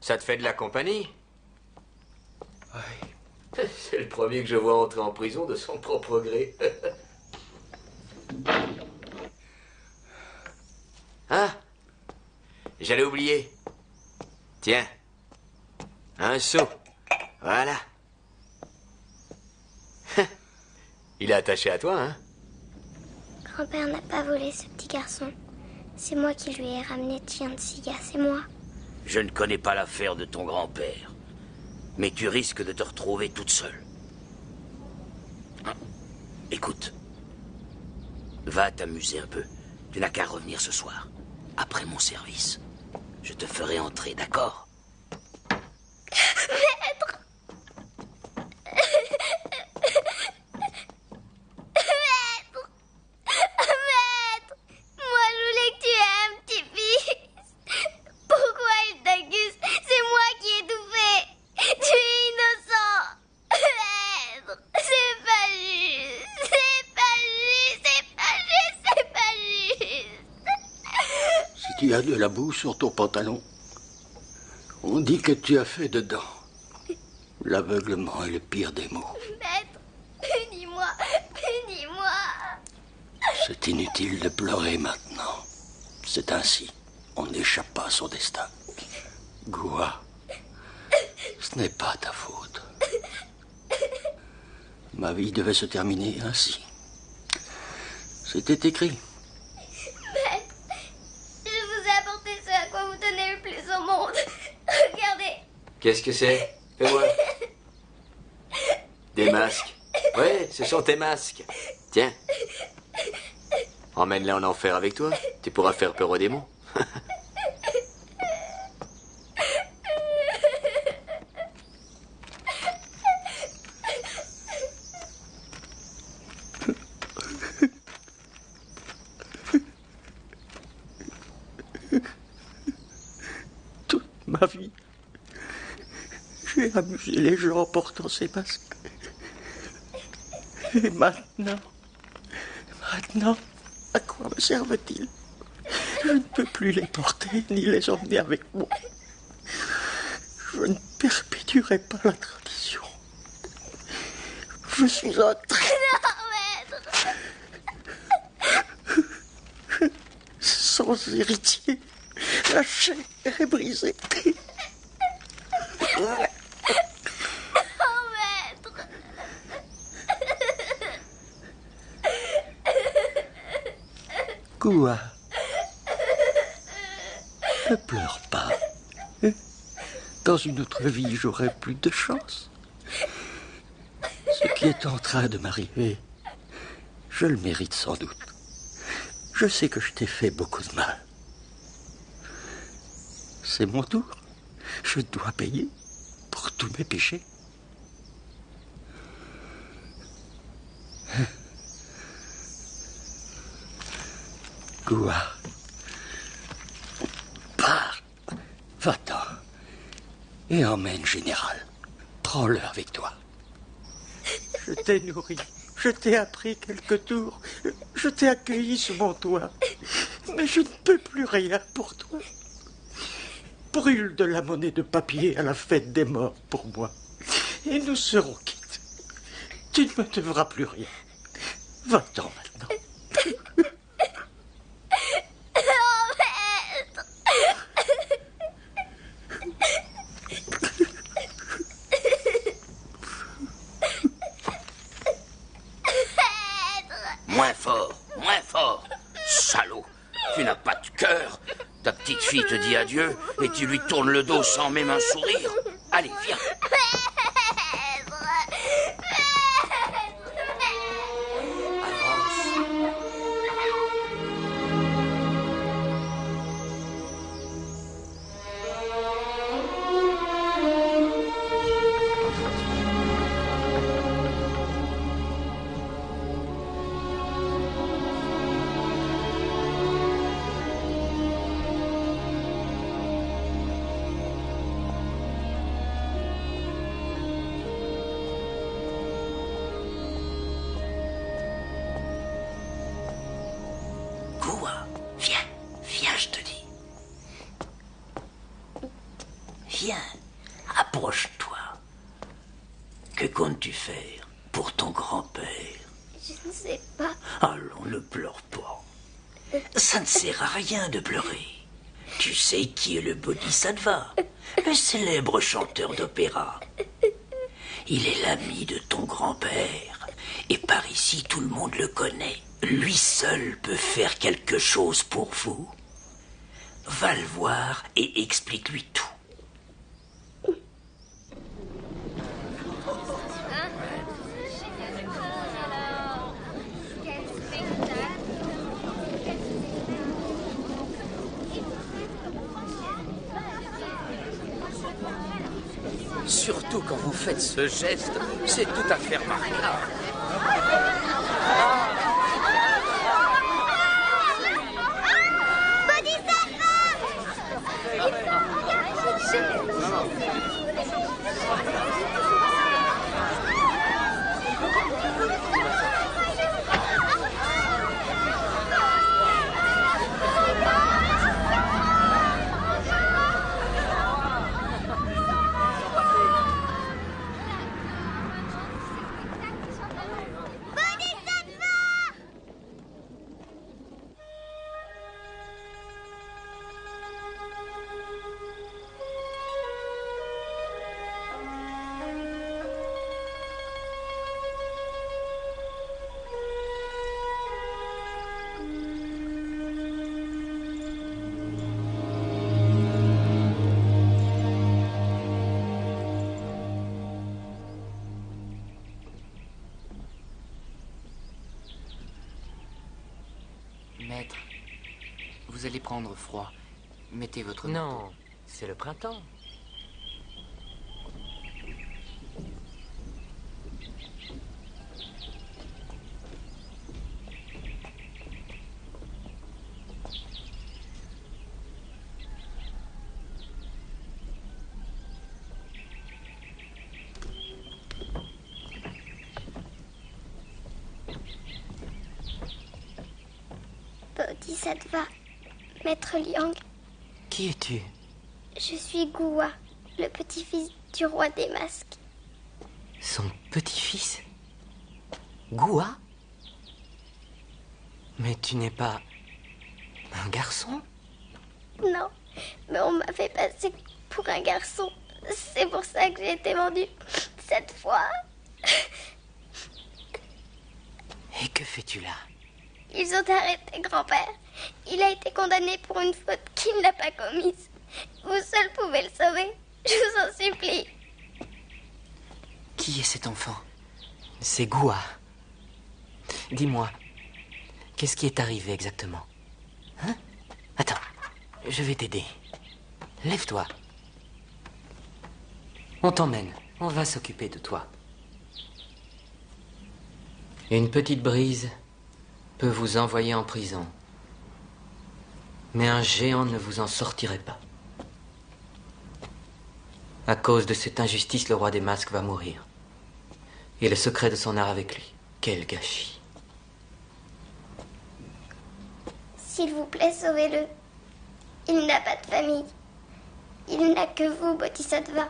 Ça te fait de la compagnie? Oui. C'est le premier que je vois entrer en prison de son propre gré. Ah, j'allais oublier. Tiens, un seau. Voilà. Il est attaché à toi, hein? Grand-père n'a pas volé ce petit garçon. C'est moi qui lui ai ramené Tianxia, c'est moi. Je ne connais pas l'affaire de ton grand-père, mais tu risques de te retrouver toute seule. Écoute, va t'amuser un peu. Tu n'as qu'à revenir ce soir, après mon service. Je te ferai entrer, d'accord? Maître! Maître! Maître! Moi, je voulais que tu aies un petit-fils. Pourquoi il t'accuse? C'est moi qui ai tout fait. Tu es innocent. Maître! C'est pas juste. C'est pas juste. C'est pas juste. C'est pas juste. Si tu as de la boue sur ton pantalon, on dit que tu as fait dedans. L'aveuglement est le pire des maux. Maître, punis-moi, punis-moi. C'est inutile de pleurer maintenant. C'est ainsi. On n'échappe pas à son destin. Gua, ce n'est pas ta faute. Ma vie devait se terminer ainsi. C'était écrit. Maître, je vous ai apporté ce à quoi vous tenez le plus au monde. Regardez. Qu'est-ce que c'est? Fais-moi. Des masques. Ouais, ce sont tes masques. Tiens. Emmène-les en enfer avec toi. Tu pourras faire peur aux démons. Toute ma vie, j'ai amusé les gens en portant ces masques. Et maintenant, à quoi me servent-ils? Je ne peux plus les porter ni les emmener avec moi. Je ne perpétuerai pas la tradition. Je suis un traître. Sans héritier, la chaîne est brisée. Gua, ne pleure pas. Dans une autre vie, j'aurai plus de chance. Ce qui est en train de m'arriver, je le mérite sans doute. Je sais que je t'ai fait beaucoup de mal. C'est mon tour. Je dois payer pour tous mes péchés. Gua, pars, va-t'en et emmène Général. Prends-le avec toi. Je t'ai nourri, je t'ai appris quelques tours, je t'ai accueilli sous mon toit, mais je ne peux plus rien pour toi. Brûle de la monnaie de papier à la fête des morts pour moi, et nous serons quittes. Tu ne me devras plus rien. Va-t'en maintenant. Moins fort, salaud. Tu n'as pas de cœur. Ta petite fille te dit adieu et tu lui tournes le dos sans même un sourire. Allez, viens. Viens, je te dis. Viens, approche-toi. Que comptes-tu faire pour ton grand-père? Je ne sais pas. Allons, ne pleure pas. Ça ne sert à rien de pleurer. Tu sais qui est le Bodhisattva, le célèbre chanteur d'opéra. Il est l'ami de ton grand-père, et par ici tout le monde le connaît. Lui seul peut faire quelque chose pour vous. Va le voir et explique-lui tout. Surtout quand vous faites ce geste, c'est tout à fait remarquable. Maître, vous allez prendre froid. Mettez votre... Non, c'est le printemps. Bodhisattva, Maître Liang. Qui es-tu? Je suis Gua, le petit-fils du roi des masques. Son petit-fils? Gua? Mais tu n'es pas un garçon? Non, mais on m'a fait passer pour un garçon. C'est pour ça que j'ai été vendue cette fois. Et que fais-tu là? Ils ont arrêté grand-père. Il a été condamné pour une faute qu'il n'a pas commise. Vous seul pouvez le sauver. Je vous en supplie. Qui est cet enfant? C'est Gua. Dis-moi, qu'est-ce qui est arrivé exactement? Hein? Attends, je vais t'aider. Lève-toi. On t'emmène. On va s'occuper de toi. Une petite brise peut vous envoyer en prison. Mais un géant ne vous en sortirait pas. À cause de cette injustice, le roi des masques va mourir. Et le secret de son art avec lui. Quel gâchis. S'il vous plaît, sauvez-le. Il n'a pas de famille. Il n'a que vous, Bodhisattva.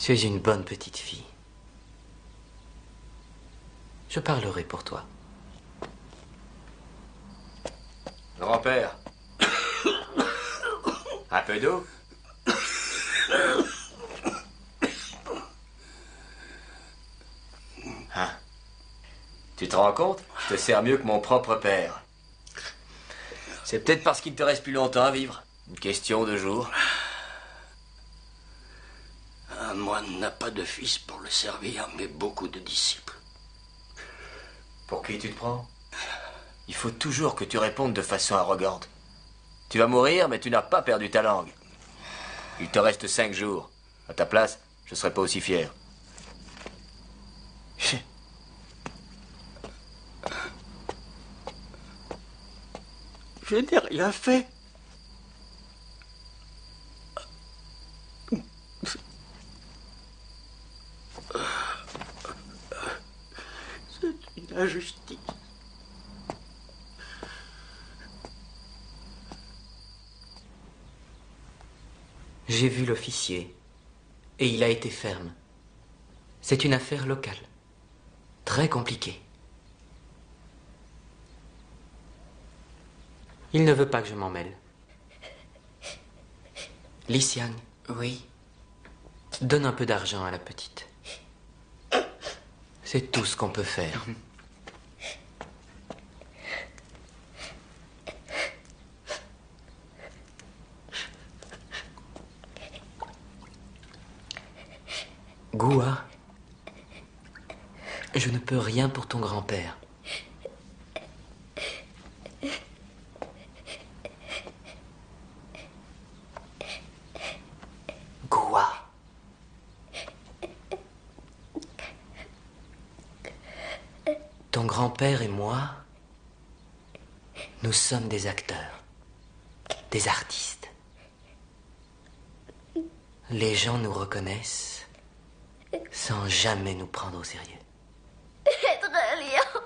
Tu es une bonne petite fille. Je parlerai pour toi. Grand-père. Un peu d'eau? Hein? Tu te rends compte? Je te sers mieux que mon propre père. C'est peut-être parce qu'il te reste plus longtemps à vivre. Une question de jours. Un moine n'a pas de fils pour le servir, mais beaucoup de disciples. Pour qui tu te prends? Il faut toujours que tu répondes de façon arrogante. Tu vas mourir, mais tu n'as pas perdu ta langue. Il te reste 5 jours. À ta place, je ne serais pas aussi fier. Je n'ai rien fait. C'est une injustice. J'ai vu l'officier, et il a été ferme. C'est une affaire locale, très compliquée. Il ne veut pas que je m'en mêle. Li Xiang. Oui. Donne un peu d'argent à la petite. C'est tout ce qu'on peut faire. Gua, je ne peux rien pour ton grand-père. Gua. Ton grand-père et moi, nous sommes des acteurs, des artistes. Les gens nous reconnaissent sans jamais nous prendre au sérieux. Être lion.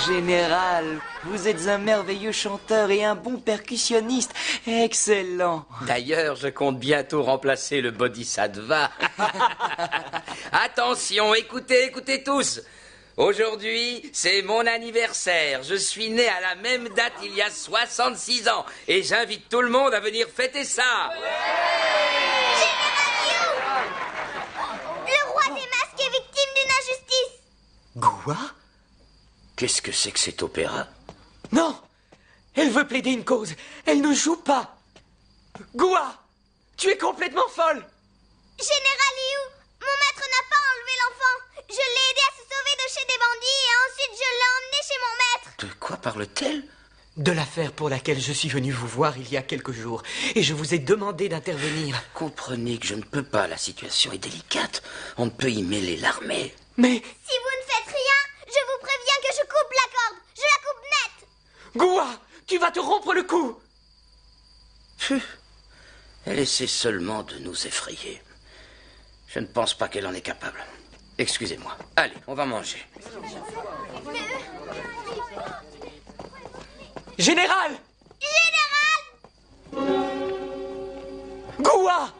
Général, vous êtes un merveilleux chanteur et un bon percussionniste. Excellent. D'ailleurs, je compte bientôt remplacer le Bodhisattva. Attention, écoutez tous. Aujourd'hui, c'est mon anniversaire. Je suis né à la même date il y a 66 ans. Et j'invite tout le monde à venir fêter ça. Le roi des masques est victime d'une injustice. Gua? Qu'est-ce que c'est que cet opéra? Non! Elle veut plaider une cause. Elle ne joue pas. Gua! Tu es complètement folle! Général Liu, mon maître n'a pas enlevé l'enfant. Je l'ai aidé à se sauver de chez des bandits et ensuite je l'ai emmené chez mon maître. De quoi parle-t-elle? De l'affaire pour laquelle je suis venu vous voir il y a quelques jours. Et je vous ai demandé d'intervenir. Comprenez que je ne peux pas. La situation est délicate. On ne peut y mêler l'armée. Mais... Si vous ne faites rien, je vous préviens que je coupe la corde. Je la coupe net. Gua, tu vas te rompre le cou. Elle essaie seulement de nous effrayer. Je ne pense pas qu'elle en est capable. Excusez-moi. Allez, on va manger. Général! Gua!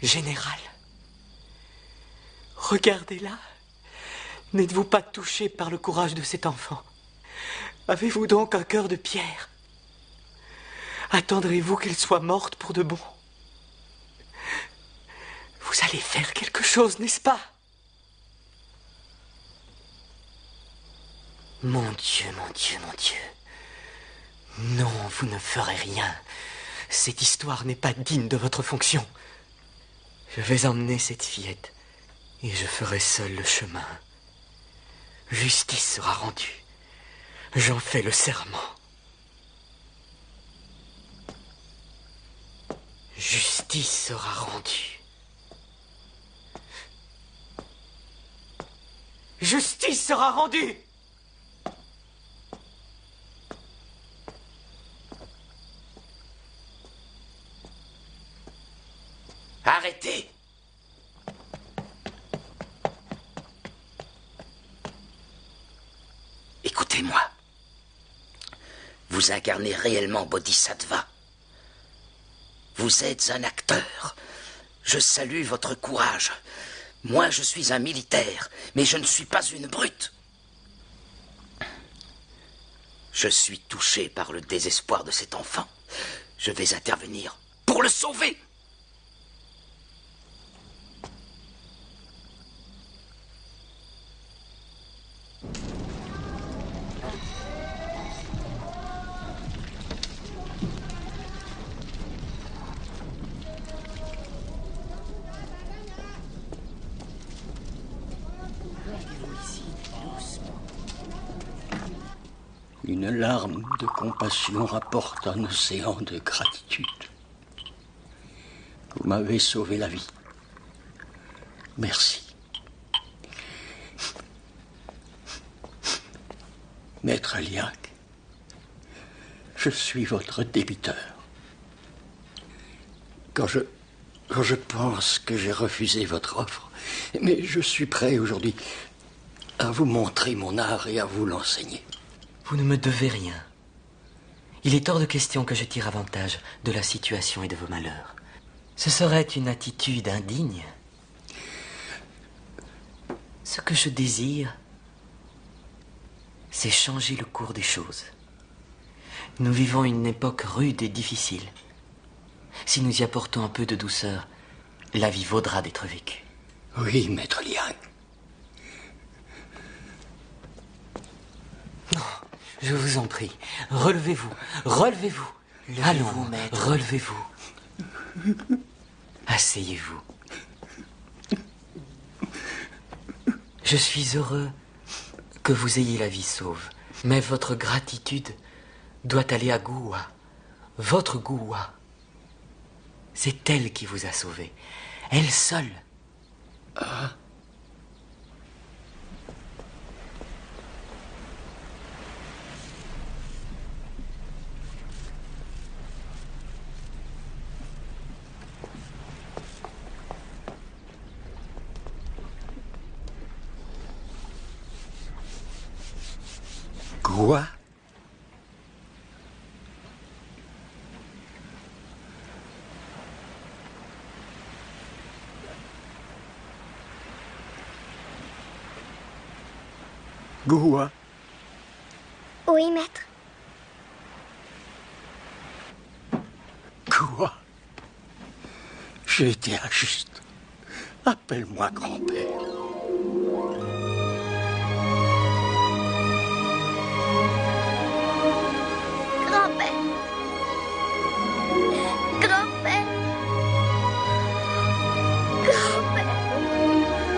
Général, regardez-la. N'êtes-vous pas touché par le courage de cet enfant? Avez-vous donc un cœur de pierre? Attendrez-vous qu'elle soit morte pour de bon? Vous allez faire quelque chose, n'est-ce pas? Mon Dieu, mon Dieu, mon Dieu. Non, vous ne ferez rien. Cette histoire n'est pas digne de votre fonction. Je vais emmener cette fillette et je ferai seul le chemin. Justice sera rendue. J'en fais le serment. Justice sera rendue. Justice sera rendue. Arrêtez! Écoutez-moi. Vous incarnez réellement Bodhisattva. Vous êtes un acteur. Je salue votre courage. Moi, je suis un militaire, mais je ne suis pas une brute. Je suis touché par le désespoir de cet enfant. Je vais intervenir pour le sauver. Une larme de compassion rapporte un océan de gratitude. Vous m'avez sauvé la vie. Merci. Maître Liang, je suis votre débiteur. Quand je pense que j'ai refusé votre offre, mais je suis prêt aujourd'hui à vous montrer mon art et à vous l'enseigner. Vous ne me devez rien. Il est hors de question que je tire avantage de la situation et de vos malheurs. Ce serait une attitude indigne. Ce que je désire, c'est changer le cours des choses. Nous vivons une époque rude et difficile. Si nous y apportons un peu de douceur, la vie vaudra d'être vécue. Oui, Maître Liang. Non, je vous en prie, relevez-vous, relevez-vous. Allons, maître. relevez-vous. Asseyez-vous. Je suis heureux que vous ayez la vie sauve, mais votre gratitude doit aller à Guwa, votre Guwa. C'est elle qui vous a sauvé, elle seule. Ah. Quoi? Guwa? Oui, maître. Quoi? J'ai été injuste. Appelle-moi grand-père. Grand-père. Grand-père. Grand-père. Grand-père.